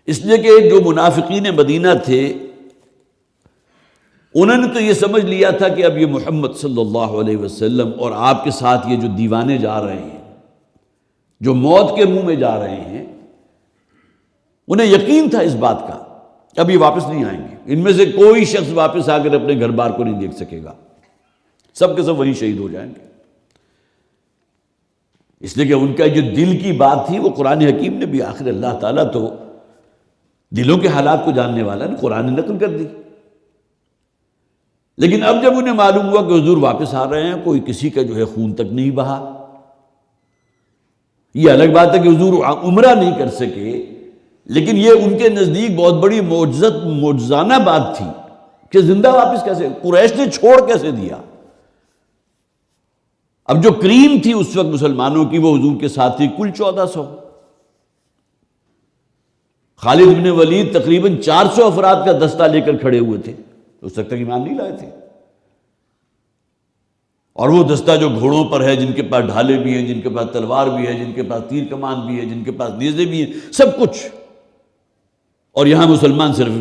اس لیے کہ جو منافقین مدینہ تھے انہوں نے تو یہ سمجھ لیا تھا کہ اب یہ محمد صلی اللہ علیہ وسلم اور آپ کے ساتھ یہ جو دیوانے جا رہے ہیں، جو موت کے منہ میں جا رہے ہیں، انہیں یقین تھا اس بات کا اب یہ واپس نہیں آئیں گے، ان میں سے کوئی شخص واپس آ کر اپنے گھر بار کو نہیں دیکھ سکے گا، سب کے سب وہیں شہید ہو جائیں گے۔ اس لیے کہ ان کا جو دل کی بات تھی وہ قرآن حکیم نے بھی، آخر اللہ تعالیٰ تو دلوں کے حالات کو جاننے والا ہے، قرآن نے نقل کر دی۔ لیکن اب جب انہیں معلوم ہوا کہ حضور واپس آ رہے ہیں، کوئی کسی کا جو ہے خون تک نہیں بہا۔ یہ الگ بات ہے کہ حضور عمرہ نہیں کر سکے، لیکن یہ ان کے نزدیک بہت بڑی معجزانہ بات تھی کہ زندہ واپس کیسے، قریش نے چھوڑ کیسے دیا۔ اب جو کریم تھی اس وقت مسلمانوں کی، وہ حضور کے ساتھ تھی کل 1400۔ خالد بن ولید تقریباً 400 افراد کا دستہ لے کر کھڑے ہوئے تھے، اس وقت تک ایمان نہیں لائے تھے، اور وہ دستہ جو گھوڑوں پر ہے، جن کے پاس ڈھالے بھی ہیں، جن کے پاس تلوار بھی ہے، جن کے پاس تیر کمان بھی ہے، جن کے پاس نیزے بھی ہیں، سب کچھ۔ اور یہاں مسلمان صرف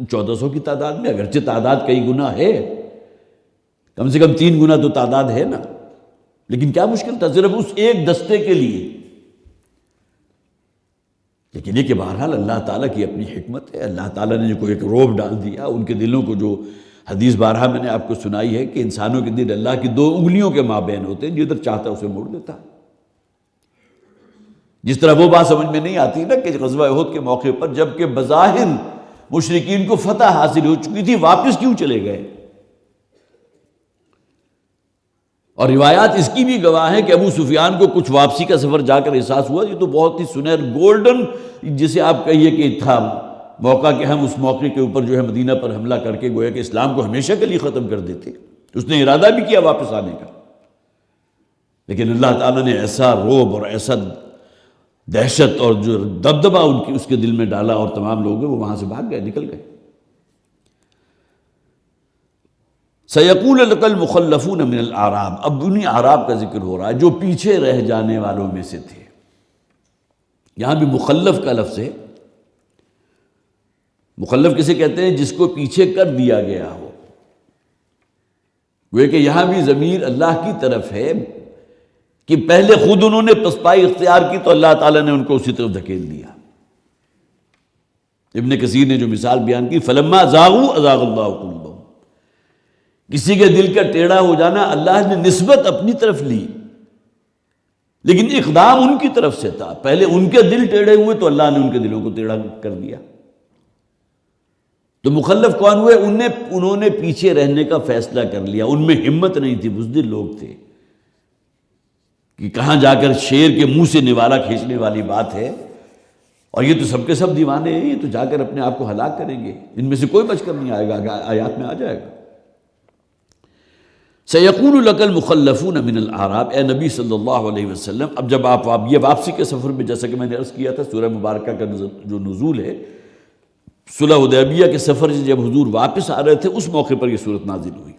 1400 کی تعداد میں، اگرچہ تعداد کئی گنا ہے، کم سے کم 3 گنا تو تعداد ہے نا، لیکن کیا مشکل تھا صرف اس ایک دستے کے لیے۔ لیکن یہ کہ بہرحال اللہ تعالیٰ کی اپنی حکمت ہے، اللہ تعالیٰ نے جو کوئی ایک روب ڈال دیا ان کے دلوں کو، جو حدیث بارہا میں نے آپ کو سنائی ہے کہ انسانوں کے دل اللہ کی 2 انگلیوں کے مابین ہوتے ہیں، جدھر چاہتا ہے اسے موڑ دیتا ہے۔ جس طرح وہ بات سمجھ میں نہیں آتی نا کہ غزوہ احد کے موقع پر جبکہ بظاہر مشرکین کو فتح حاصل ہو چکی تھی، واپس کیوں چلے گئے؟ اور روایات اس کی بھی گواہ ہیں کہ ابو سفیان کو کچھ واپسی کا سفر جا کر احساس ہوا، یہ تو بہت ہی سنہر گولڈن جسے آپ کہیے کہ تھا موقع کہ ہم اس موقع کے اوپر جو ہے مدینہ پر حملہ کر کے گویا کہ اسلام کو ہمیشہ کے لیے ختم کر دیتے۔ اس نے ارادہ بھی کیا واپس آنے کا، لیکن اللہ تعالیٰ نے ایسا روب اور ایسا دہشت اور جو دبدبہ اس کے دل میں ڈالا، اور تمام لوگ وہ وہاں سے بھاگ گئے، نکل گئے۔ سَيَقُولُ لَكَ الْمُخَلَّفُونَ مِنَ الْأَعْرَابِ، اب انہی اعراب کا ذکر ہو رہا ہے جو پیچھے رہ جانے والوں میں سے تھے۔ یہاں بھی مخلف کا لفظ ہے۔ مخلف کسے کہتے ہیں؟ جس کو پیچھے کر دیا گیا ہو۔ وہ کہ یہاں بھی ضمیر اللہ کی طرف ہے کہ پہلے خود انہوں نے پسپائی اختیار کی تو اللہ تعالیٰ نے ان کو اسی طرف دھکیل دیا۔ ابن کثیر نے جو مثال بیان کی، فَلَمَّا زَاغُوا أَزَاغَ اللَّهُ قُلُوبَهُمْ، کسی کے دل کا ٹیڑھا ہو جانا اللہ نے نسبت اپنی طرف لی، لیکن اقدام ان کی طرف سے تھا۔ پہلے ان کے دل ٹیڑھے ہوئے تو اللہ نے ان کے دلوں کو ٹیڑھا کر دیا۔ تو مخلف کون ہوئے؟ انہوں نے پیچھے رہنے کا فیصلہ کر لیا، ان میں ہمت نہیں تھی، بزدل لوگ تھے کہ کہاں جا کر شیر کے منہ سے نوالا کھینچنے والی بات ہے، اور یہ تو سب کے سب دیوانے ہیں، یہ تو جا کر اپنے آپ کو ہلاک کریں گے، ان میں سے کوئی بچ کر نہیں آئے گا، آیات میں آ جائے گا۔ سَيَقُولُ لَكَ الْمُخَلَّفُونَ مِنَ الْأَعْرَابِ، اے نبی صلی اللہ علیہ وسلم، اب جب آپ یہ واپسی کے سفر میں، جیسا کہ میں نے عرض کیا تھا، سورہ مبارکہ کا جو نزول ہے، صلح حدیبیہ کے سفر سے جب حضور واپس آ رہے تھے اس موقع پر یہ صورت نازل ہوئی۔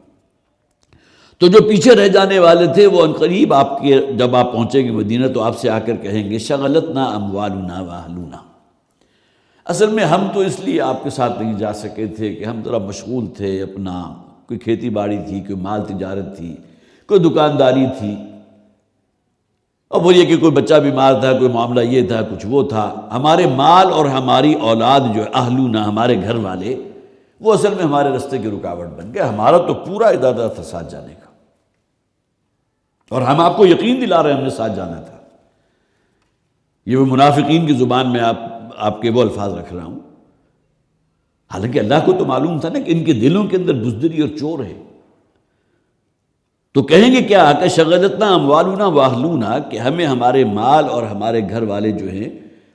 تو جو پیچھے رہ جانے والے تھے وہ عنقریب جب آپ پہنچیں گے مدینہ تو آپ سے آ کر کہیں گے شغلتنا اموالنا واہلونا، اصل میں ہم تو اس لیے آپ کے ساتھ نہیں جا سکے تھے کہ ہم ذرا مشغول تھے، اپنا کوئی کھیتی باڑی تھی، کوئی مال تجارت تھی، کوئی دکانداری تھی، اور وہ یہ کہ کوئی بچہ بیمار تھا، کوئی معاملہ یہ تھا، کچھ وہ تھا۔ ہمارے مال اور ہماری اولاد جو ہے اہلونا، ہمارے گھر والے، وہ اصل میں ہمارے راستے کی رکاوٹ بن گئے۔ ہمارا تو پورا ارادہ تھا ساتھ جانے کا، اور ہم آپ کو یقین دلا رہے ہیں ہم نے ساتھ جانا تھا۔ یہ وہ منافقین کی زبان میں آپ کے وہ الفاظ رکھ رہا ہوں، حالانکہ اللہ کو تو معلوم تھا نا کہ ان کے دلوں کے اندر بزدلی اور چور ہے۔ تو کہیں گے کیا کہ شغلتنا اموالنا واہلونا، کہ ہمیں ہمارے مال اور ہمارے گھر والے جو ہیں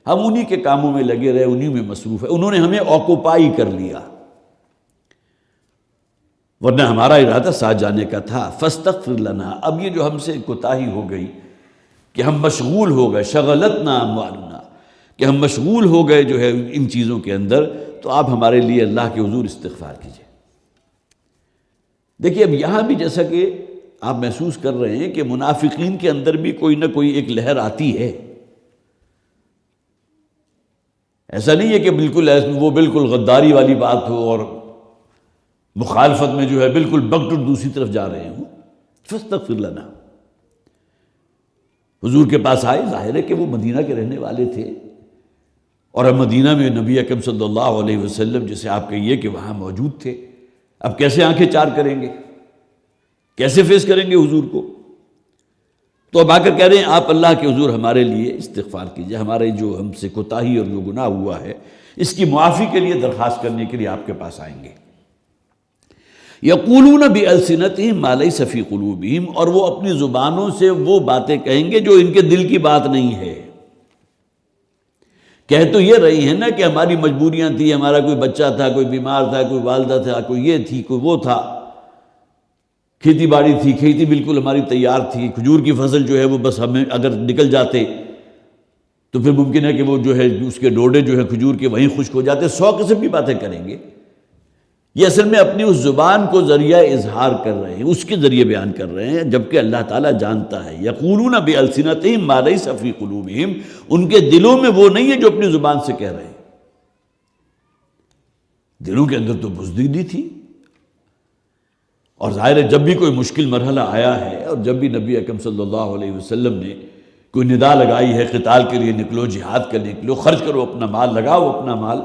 ہم انہی کے کاموں میں لگے رہے، انہی میں مصروف ہے، انہوں نے ہمیں آکوپائی کر لیا، ورنہ ہمارا ارادہ ساتھ جانے کا تھا۔ فاستغفر لنا، اب یہ جو ہم سے کوتاہی ہو گئی کہ ہم مشغول ہو گئے، شغلتنا اموالنا، کہ ہم مشغول ہو گئے جو ہے ان چیزوں کے اندر، تو آپ ہمارے لیے اللہ کے حضور استغفار کیجئے۔ دیکھیے اب یہاں بھی جیسا کہ آپ محسوس کر رہے ہیں کہ منافقین کے اندر بھی کوئی نہ کوئی ایک لہر آتی ہے، ایسا نہیں ہے کہ بالکل غداری والی بات ہو اور مخالفت میں جو ہے بالکل بگٹر دوسری طرف جا رہے ہوں۔ فاستغفر لنا، حضور کے پاس آئے، ظاہر ہے کہ وہ مدینہ کے رہنے والے تھے، اور اب مدینہ میں نبی اکرم صلی اللہ علیہ وسلم جسے آپ کہیے کہ وہاں موجود تھے، اب کیسے آنکھیں چار کریں گے، کیسے فیس کریں گے حضور کو؟ تو اب آ کر کہہ رہے ہیں آپ اللہ کے حضور ہمارے لیے استغفار کیجئے، ہمارے جو ہم سے کوتاہی اور جو گناہ ہوا ہے اس کی معافی کے لیے درخواست کرنے کے لیے آپ کے پاس آئیں گے۔ یقولون بألسنتہم ما لیس فی قلوبہم، اور وہ اپنی زبانوں سے وہ باتیں کہیں گے جو ان کے دل کی بات نہیں ہے۔ کہہ تو یہ رہی ہیں نا کہ ہماری مجبوریاں تھی، ہمارا کوئی بچہ تھا، کوئی بیمار تھا، کوئی والدہ تھا، کوئی یہ تھی، کوئی وہ تھا، کھیتی باڑی تھی، کھیتی بالکل ہماری تیار تھی، کھجور کی فصل جو ہے وہ بس ہمیں اگر نکل جاتے تو پھر ممکن ہے کہ وہ جو ہے اس کے ڈوڈے جو ہے کھجور کے وہیں خشک ہو جاتے۔ 100 قسم کی باتیں کریں گے۔ یہ اصل میں اپنی اس زبان کو ذریعہ اظہار کر رہے ہیں، اس کے ذریعے بیان کر رہے ہیں، جبکہ اللہ تعالیٰ جانتا ہے۔ یقولون بألسنتہم ما لیس فی قلوبہم، ان کے دلوں میں وہ نہیں ہے جو اپنی زبان سے کہہ رہے ہیں۔ دلوں کے اندر تو بزدلی تھی، اور ظاہر ہے جب بھی کوئی مشکل مرحلہ آیا ہے، اور جب بھی نبی اکرم صلی اللہ علیہ وسلم نے کوئی ندا لگائی ہے قتال کے لیے نکلو، جہاد کے لیے نکلو، خرچ کرو اپنا مال، لگاؤ اپنا مال،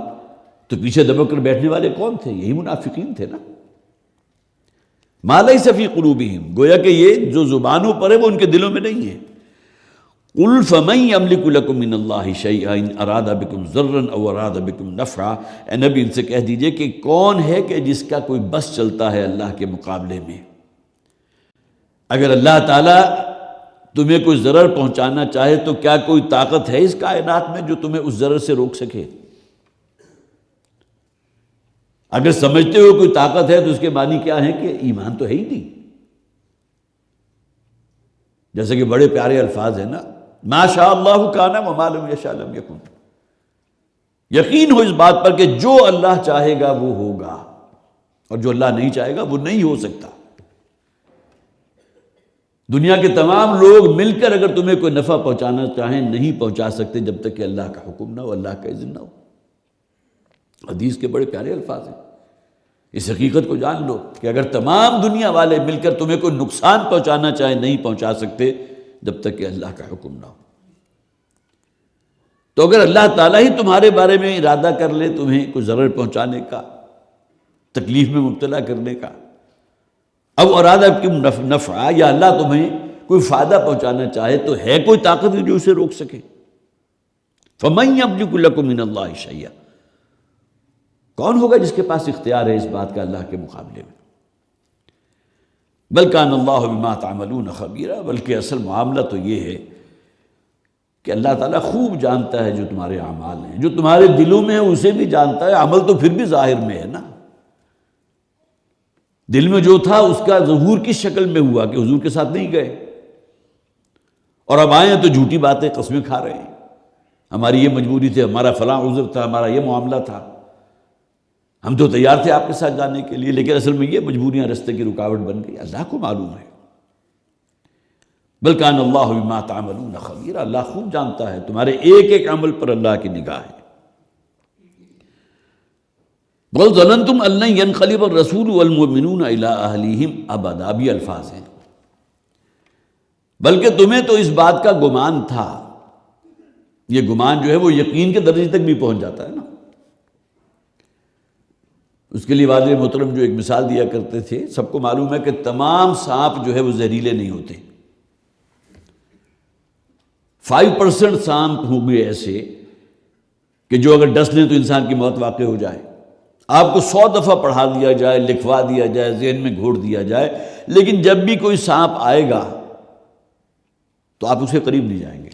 تو پیچھے دبک کر بیٹھنے والے کون تھے؟ یہی منافقین تھے نا۔ ما لیس فی قلوبہم، گویا کہ یہ جو زبانوں پر ہے وہ ان کے دلوں میں نہیں ہے۔ قل فمن یملک لکم من اللہ شیئا ان اراد بکم ضرا او اراد بکم نفعا، اے نبی ان سے کہہ دیجئے کہ کون ہے کہ جس کا کوئی بس چلتا ہے اللہ کے مقابلے میں؟ اگر اللہ تعالیٰ تمہیں کوئی ضرر پہنچانا چاہے تو کیا کوئی طاقت ہے اس کائنات میں جو تمہیں اس ضرر سے روک سکے؟ اگر سمجھتے ہو کوئی طاقت ہے تو اس کے معنی کیا ہے کہ ایمان تو ہے ہی نہیں۔ جیسے کہ بڑے پیارے الفاظ ہیں نا، ما شاء اللہ کان وما لم یشاء لم یکن، یقین ہو اس بات پر کہ جو اللہ چاہے گا وہ ہوگا، اور جو اللہ نہیں چاہے گا وہ نہیں ہو سکتا۔ دنیا کے تمام لوگ مل کر اگر تمہیں کوئی نفع پہنچانا چاہیں نہیں پہنچا سکتے جب تک کہ اللہ کا حکم نہ ہو، اللہ کا اذن نہ ہو۔ حدیث کے بڑے پیارے الفاظ ہیں، اس حقیقت کو جان لو کہ اگر تمام دنیا والے مل کر تمہیں کوئی نقصان پہنچانا چاہیں نہیں پہنچا سکتے جب تک کہ اللہ کا حکم نہ ہو۔ تو اگر اللہ تعالیٰ ہی تمہارے بارے میں ارادہ کر لے تمہیں کوئی ضرر پہنچانے کا، تکلیف میں مبتلا کرنے کا، اب ارادہ بکم نفعا، یا اللہ تمہیں کوئی فائدہ پہنچانا چاہے تو ہے کوئی طاقت جو اسے روک سکے؟ فمن یملک لکم من اللہ شیئا، کون ہوگا جس کے پاس اختیار ہے اس بات کا اللہ کے مقابلے میں؟ بل کان اللہ بما تعملون خبیرا، بلکہ اصل معاملہ تو یہ ہے کہ اللہ تعالیٰ خوب جانتا ہے جو تمہارے اعمال ہیں، جو تمہارے دلوں میں ہے اسے بھی جانتا ہے، عمل تو پھر بھی ظاہر میں ہے نا۔ دل میں جو تھا اس کا ظہور کس شکل میں ہوا کہ حضور کے ساتھ نہیں گئے، اور اب آئے ہیں تو جھوٹی باتیں قسمیں کھا رہے ہیں، ہماری یہ مجبوری تھی، ہمارا فلاں عذر تھا، ہمارا یہ معاملہ تھا، ہم تو تیار تھے آپ کے ساتھ جانے کے لیے، لیکن اصل میں یہ مجبوریاں رستے کی رکاوٹ بن گئی۔ اللہ کو معلوم ہے۔ بل کان اللہ بما تعملون خبیرا، اللہ خوب جانتا ہے تمہارے ایک ایک عمل پر اللہ کی نگاہ ہے۔ بل ظننتم ان لن ينقلب الرسول والمؤمنون الى اہلہم ابدا، بھی الفاظ ہیں، بلکہ تمہیں تو اس بات کا گمان تھا۔ یہ گمان جو ہے وہ یقین کے درجے تک بھی پہنچ جاتا ہے نا۔ اس کے لیے والد محترم جو ایک مثال دیا کرتے تھے، سب کو معلوم ہے کہ تمام سانپ جو ہے وہ زہریلے نہیں ہوتے، 5% سانپ ہوں گے ایسے کہ جو اگر ڈس لیں تو انسان کی موت واقع ہو جائے۔ آپ کو 100 دفعہ پڑھا دیا جائے، لکھوا دیا جائے، ذہن میں گھوڑ دیا جائے، لیکن جب بھی کوئی سانپ آئے گا تو آپ اسے قریب نہیں جائیں گے۔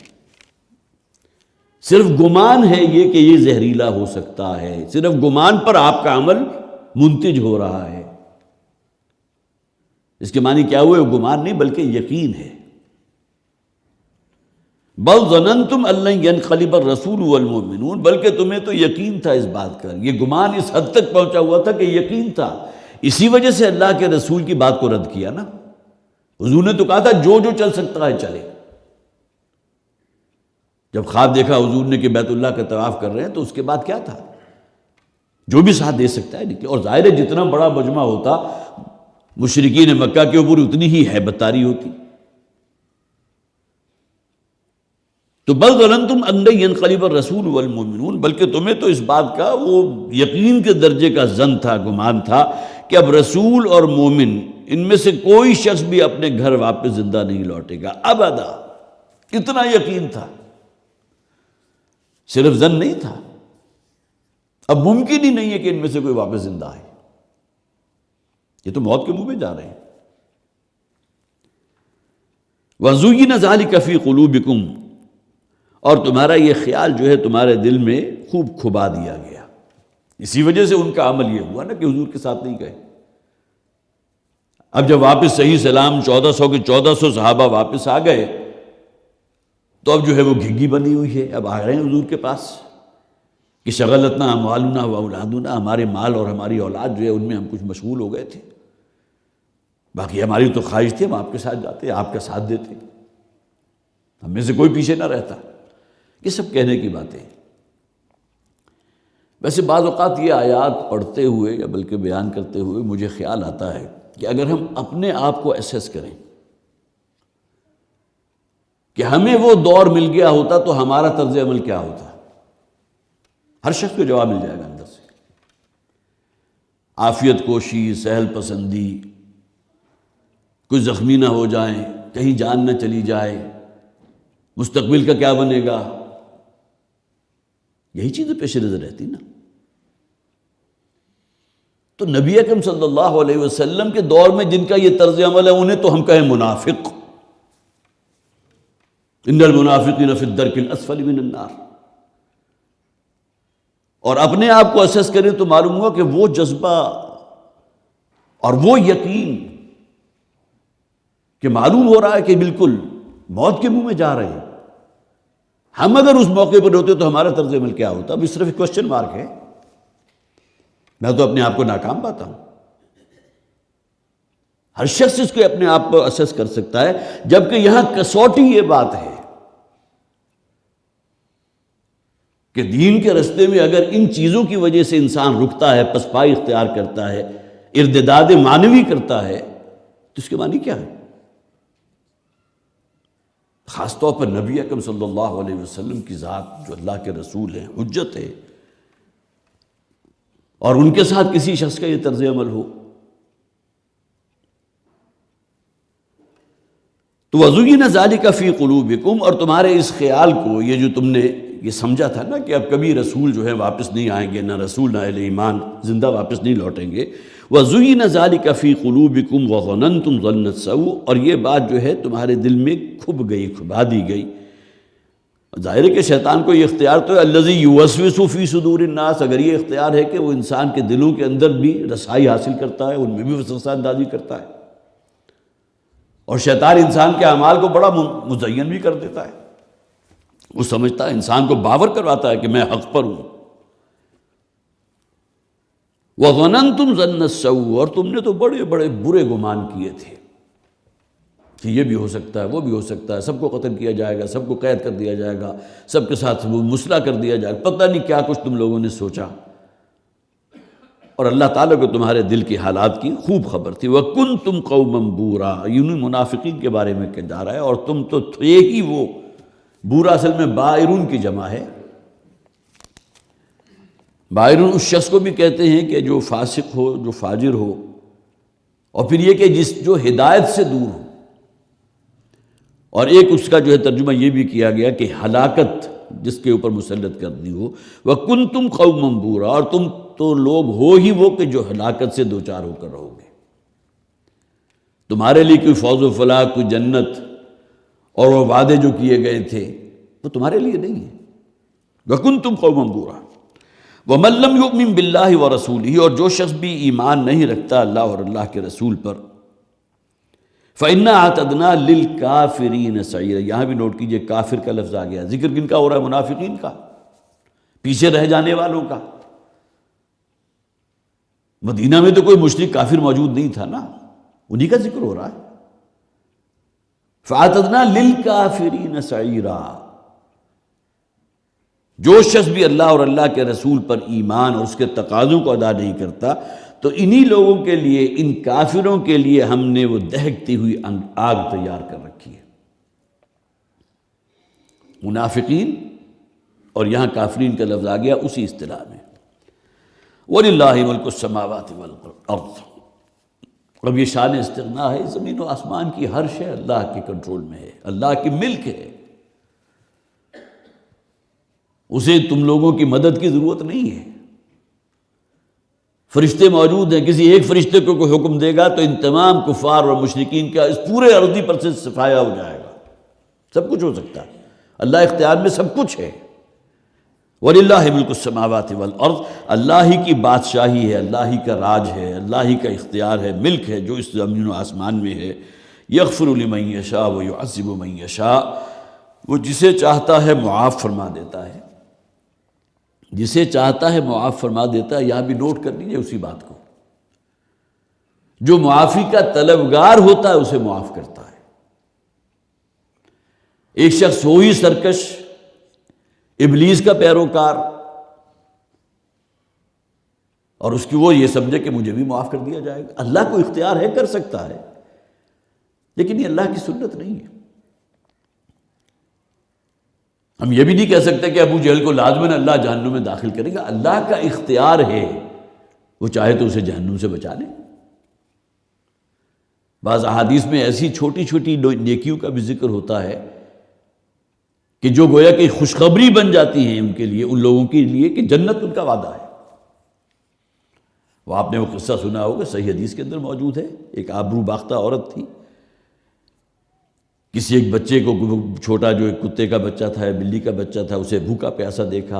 صرف گمان ہے یہ کہ یہ زہریلا ہو سکتا ہے، صرف گمان پر آپ کا عمل منتج ہو رہا ہے۔ اس کے معنی کیا ہوئے؟ گمان نہیں بلکہ یقین ہے۔ بل ظننتم ان لن ينقلب الرسول والمؤمنون، بلکہ تمہیں تو یقین تھا اس بات کا، یہ گمان اس حد تک پہنچا ہوا تھا کہ یقین تھا، اسی وجہ سے اللہ کے رسول کی بات کو رد کیا نا۔ حضور نے تو کہا تھا جو جو چل سکتا ہے چلے۔ جب خواب دیکھا حضور نے کہ بیت اللہ کا طواف کر رہے ہیں تو اس کے بعد کیا تھا؟ جو بھی ساتھ دے سکتا ہے نکلے، اور ظاہر ہے جتنا بڑا مجمع ہوتا مشرکین مکہ کے اوپر اتنی ہی ہیبت طاری ہوتی۔ تو بل ظننتم ان لن ينقلب الرسول والمؤمنون، بلکہ تمہیں تو اس بات کا وہ یقین کے درجے کا ظن تھا، گمان تھا کہ اب رسول اور مومن ان میں سے کوئی شخص بھی اپنے گھر واپس زندہ نہیں لوٹے گا ابدا۔ اتنا یقین تھا، صرف ظن نہیں تھا۔ اب ممکن ہی نہیں ہے کہ ان میں سے کوئی واپس زندہ آئے۔ یہ تو موت کے منہ میں جا رہے ہیں۔ وَزُيِّنَ ذَلِكَ فِي قُلُوبِكُمْ، اور تمہارا یہ خیال جو ہے تمہارے دل میں خوب کھبا دیا گیا۔ اسی وجہ سے ان کا عمل یہ ہوا نا کہ حضور کے ساتھ نہیں گئے۔ اب جب واپس صحیح سلام 1400 کے 1400 صحابہ واپس آ گئے تو اب جو ہے وہ گھگی بنی ہوئی ہے، اب آ رہے ہیں حضور کے پاس کہ شغلتنا اموالنا و اولادنا، ہمارے مال اور ہماری اولاد جو ہے ان میں ہم کچھ مشغول ہو گئے تھے، باقی ہماری تو خواہش تھی ہم آپ کے ساتھ جاتے، آپ کا ساتھ دیتے، ہم میں سے کوئی پیچھے نہ رہتا۔ یہ سب کہنے کی باتیں ہیں۔ ویسے بعض اوقات یہ آیات پڑھتے ہوئے یا بلکہ بیان کرتے ہوئے مجھے خیال آتا ہے کہ اگر ہم اپنے آپ کو اسیس کریں کہ ہمیں وہ دور مل گیا ہوتا تو ہمارا طرز عمل کیا ہوتا، ہر شخص کو جواب مل جائے گا اندر سے۔ عافیت کوشی، سہل پسندی، کوئی زخمی نہ ہو جائیں، کہیں جان نہ چلی جائے، مستقبل کا کیا بنے گا، یہی چیزیں پیش نظر رہتی نا۔ تو نبی اکرم صلی اللہ علیہ وسلم کے دور میں جن کا یہ طرز عمل ہے انہیں تو ہم کہیں منافق، ان المنافقین فی الدرک الاسفل من النار، اور اپنے آپ کو اسیس کریں تو معلوم ہوا کہ وہ جذبہ اور وہ یقین کہ معلوم ہو رہا ہے کہ بالکل موت کے منہ میں جا رہے ہیں، ہم اگر اس موقع پر ہوتے تو ہمارا طرز عمل کیا ہوتا؟ اب صرف ایک کوشچن مارک ہے، میں تو اپنے آپ کو ناکام پاتا ہوں۔ ہر شخص اس کو اپنے آپ کو اسیس کر سکتا ہے، جبکہ یہاں کسوٹی یہ بات ہے کہ دین کے رستے میں اگر ان چیزوں کی وجہ سے انسان رکتا ہے، پسپائی اختیار کرتا ہے، ارتداد معنوی کرتا ہے، تو اس کے معنی کیا ہے؟ خاص طور پر نبی اکرم صلی اللہ علیہ وسلم کی ذات جو اللہ کے رسول ہیں، حجت ہے، اور ان کے ساتھ کسی شخص کا یہ طرز عمل ہو تو وَزُيِّنَ ذَلِكَ فِي قُلُوبِكُمْ، اور تمہارے اس خیال کو، یہ جو تم نے یہ سمجھا تھا نا کہ اب کبھی رسول جو ہے واپس نہیں آئیں گے، نہ رسول نہ اہل ایمان زندہ واپس نہیں لوٹیں گے، وَزُيِّنَ ذَلِكَ فِي قُلُوبِكُمْ وَظَنَنْتُمْ ظَنَّ السَّوْءِ، اور یہ بات جو ہے تمہارے دل میں کھب گئی، کھبا دی گئی۔ ظاہر ہے کہ شیطان کو یہ اختیار تو ہے، الَّذِي يُوَسْوِسُ فِي صُدُورِ النَّاسِ، اگر یہ اختیار ہے کہ وہ انسان کے دلوں کے اندر بھی رسائی حاصل کرتا ہے، ان میں بھی وسوسہ اندازی کرتا ہے، اور شیطان انسان کے اعمال کو بڑا مزین بھی کر دیتا ہے، وہ سمجھتا ہے، انسان کو باور کرواتا ہے کہ میں حق پر ہوں۔ وَظَنَنْتُمْ ظَنَّ السَّوْءِ، اور تم نے تو بڑے بڑے برے گمان کیے تھے کہ یہ بھی ہو سکتا ہے، وہ بھی ہو سکتا ہے، سب کو قتل کیا جائے گا، سب کو قید کر دیا جائے گا، سب کے ساتھ مسلح کر دیا جائے گا، پتہ نہیں کیا کچھ تم لوگوں نے سوچا، اور اللہ تعالیٰ کو تمہارے دل کی حالات کی خوب خبر تھی۔ وَكُنْتُمْ قَوْمًا بُورًا، یوں منافقین کے بارے میں کہا جا رہا ہے، اور تم تو تھے ہی وہ، بورا اصل میں بائرون کی جمع ہے۔ بائرون اس شخص کو بھی کہتے ہیں کہ جو فاسق ہو، جو فاجر ہو، اور پھر یہ کہ جو ہدایت سے دور ہو، اور ایک اس کا جو ہے ترجمہ یہ بھی کیا گیا کہ ہلاکت جس کے اوپر مسلط کر دی ہو۔ وَكُنْتُمْ قَوْمًا بُورًا، اور تم تو لوگ ہو ہی وہ کہ جو ہلاکت سے دوچار ہو کر رہو گے، تمہارے لیے کوئی فوز و فلاح، کوئی جنت اور وہ وعدے جو کیے گئے تھے وہ تمہارے لیے نہیں ہے۔ وَكُنْتُمْ قَوْمًا بُورًا وَمَن لَّمْ يُؤْمِن بِاللَّهِ وَرَسُولِهِ، اور جو شخص بھی ایمان نہیں رکھتا اللہ اور اللہ کے رسول پر، فَإِنَّا أَعْتَدْنَا لِلْكَافِرِينَ سَعِيرًا، یہاں بھی نوٹ کیجئے کافر کا لفظ آ گیا، ذکر کن کا ہو رہا ہے؟ منافقین کا، پیچھے رہ جانے والوں کا۔ مدینہ میں تو کوئی مشرک کافر موجود نہیں تھا نا، انہی کا ذکر ہو رہا ہے۔ فَأَعْتَدْنَا لِلْكَافِرِينَ سَعِيرًا، جو شخص بھی اللہ اور اللہ کے رسول پر ایمان اور اس کے تقاضوں کو ادا نہیں کرتا تو انہی لوگوں کے لیے، ان کافروں کے لیے ہم نے وہ دہکتی ہوئی آگ تیار کر رکھی ہے۔ منافقین اور یہاں کافرین کا لفظ آ گیا اسی اصطلاح میں۔ وَلِلَّهِ مُلْكُ السَّمَاوَاتِ وَالْأَرْضِ، اب یہ شان استغنا ہے، زمین و آسمان کی ہر شے اللہ کے کنٹرول میں ہے، اللہ کی ملک ہے، اسے تم لوگوں کی مدد کی ضرورت نہیں ہے۔ فرشتے موجود ہیں، کسی ایک فرشتے کو کوئی حکم دے گا تو ان تمام کفار اور مشرکین کا اس پورے ارضی پر سے صفایا ہو جائے گا۔ سب کچھ ہو سکتا ہے، اللہ اختیار میں سب کچھ ہے۔ وَلِلَّهِ مِلْكُ السَّمَاوَاتِ وَالْأَرْضِ، اللہ ہی کی بادشاہی ہے، اللہ ہی کا راج ہے، اللہ ہی کا اختیار ہے، ملک ہے جو اس زمین و آسمان میں ہے۔ يَغْفِرُ لِمَن يَشَاءُ وَيُعَذِّبُ مَن يَشَاءُ، وہ جسے چاہتا ہے معاف فرما دیتا ہے، جسے چاہتا ہے معاف فرما دیتا ہے۔ یہاں بھی نوٹ کر لیجیے اسی بات کو، جو معافی کا طلبگار ہوتا ہے اسے معاف کرتا ہے۔ ایک شخص ہو ہی سرکش، ابلیس کا پیروکار، اور اس کی وہ یہ سمجھے کہ مجھے بھی معاف کر دیا جائے گا۔ اللہ کو اختیار ہے، کر سکتا ہے، لیکن یہ اللہ کی سنت نہیں ہے۔ ہم یہ بھی نہیں کہہ سکتے کہ ابو جہل کو لازماً اللہ جہنم میں داخل کرے گا، اللہ کا اختیار ہے، وہ چاہے تو اسے جہنم سے بچا لے۔ بعض احادیث میں ایسی چھوٹی چھوٹی نیکیوں کا بھی ذکر ہوتا ہے کہ جو گویا کہ خوشخبری بن جاتی ہیں ان کے لیے، ان لوگوں کے لیے کہ جنت ان کا وعدہ ہے۔ وہ آپ نے وہ قصہ سنا ہوگا، صحیح حدیث کے اندر موجود ہے۔ ایک آبرو باختہ عورت تھی، کسی ایک بچے کو، چھوٹا جو ایک کتے کا بچہ تھا یا بلی کا بچہ تھا، اسے بھوکا پیاسا دیکھا،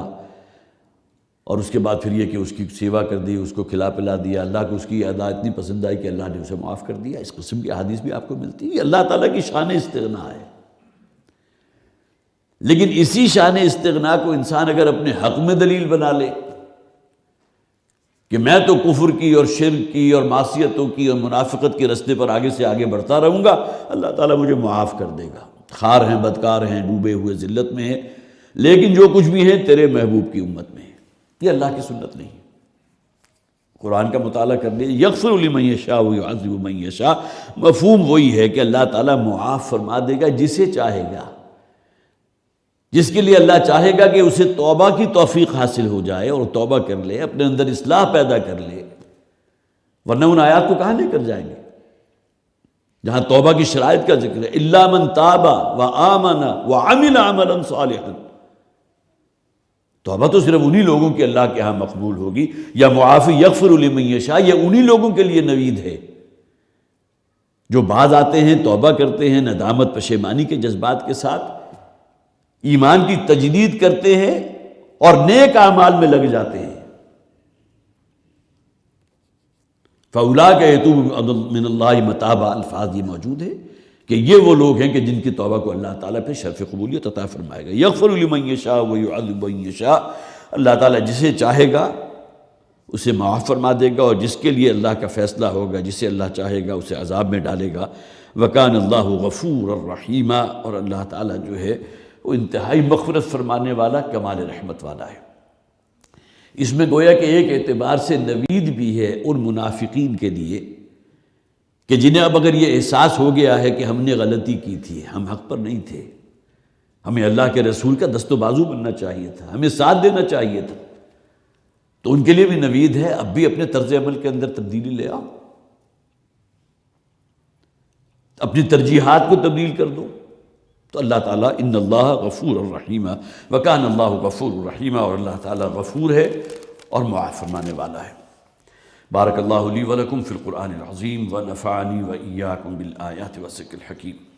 اور اس کے بعد پھر یہ کہ اس کی سیوا کر دی، اس کو کھلا پلا دیا۔ اللہ کو اس کی ادا اتنی پسند آئی کہ اللہ نے اسے معاف کر دیا۔ اس قسم کی حدیث بھی آپ کو ملتی ہے۔ یہ اللہ تعالیٰ کی شان استغنا ہے، لیکن اسی شان استغنا کو انسان اگر اپنے حق میں دلیل بنا لے کہ میں تو کفر کی اور شرک کی اور معصیتوں کی اور منافقت کے رستے پر آگے سے آگے بڑھتا رہوں گا، اللہ تعالیٰ مجھے معاف کر دے گا، خار ہیں، بدکار ہیں، ڈوبے ہوئے ذلت میں ہیں، لیکن جو کچھ بھی ہے تیرے محبوب کی امت میں ہے۔ یہ اللہ کی سنت نہیں ہے۔ قرآن کا مطالعہ کر لیں، یغفر لمن یشاء ویعذب من یشاء، مفہوم وہی ہے کہ اللہ تعالیٰ معاف فرما دے گا جسے چاہے گا، جس کے لیے اللہ چاہے گا کہ اسے توبہ کی توفیق حاصل ہو جائے اور توبہ کر لے، اپنے اندر اصلاح پیدا کر لے، ورنہ ان آیات کو کہاں لے کر جائیں گے جہاں توبہ کی شرائط کا ذکر ہے۔ الا من تاب وآمن وعمل عملا صالحا، توبہ تو صرف انہی لوگوں کے اللہ کے ہاں مقبول ہوگی، یا معافی یغفر لمن یشاء، یہ انہی لوگوں کے لیے نوید ہے جو باز آتے ہیں، توبہ کرتے ہیں، ندامت پشیمانی کے جذبات کے ساتھ، ایمان کی تجدید کرتے ہیں اور نیک اعمال میں لگ جاتے ہیں۔ فَأُولَٰئِکَ يَتُوبُ مِنَ اللَّهِ مَتَابًا، الفاظ یہ موجود ہے کہ یہ وہ لوگ ہیں کہ جن کی توبہ کو اللہ تعالیٰ پہ شرف قبولیت عطا فرمائے گا۔ یغفر لمن یشاء ویعذب من یشاء، اللہ تعالیٰ جسے چاہے گا اسے معاف فرما دے گا، اور جس کے لیے اللہ کا فیصلہ ہوگا، جسے اللہ چاہے گا اسے عذاب میں ڈالے گا۔ وَكَانَ اللَّهُ غَفُورًا رَحِيمًا، اور اللہ تعالیٰ جو ہے وہ انتہائی مغفرت فرمانے والا، کمال رحمت والا ہے۔ اس میں گویا کہ ایک اعتبار سے نوید بھی ہے ان منافقین کے لیے کہ جنہیں اب اگر یہ احساس ہو گیا ہے کہ ہم نے غلطی کی تھی، ہم حق پر نہیں تھے، ہمیں اللہ کے رسول کا دست و بازو بننا چاہیے تھا، ہمیں ساتھ دینا چاہیے تھا، تو ان کے لیے بھی نوید ہے، اب بھی اپنے طرز عمل کے اندر تبدیلی لے آؤ، اپنی ترجیحات کو تبدیل کر دو۔ تو اللہ تعالیٰ ان اللہ غفور الرحیم، وکان اللہ غفور الرحیم، اور اللہ تعالیٰ غفور ہے اور معاف فرمانے والا ہے۔ بارک اللہ لی ولکم فی القرآن العظیم ونفعنی وإیاکم بالآیات والذکر الحکیم۔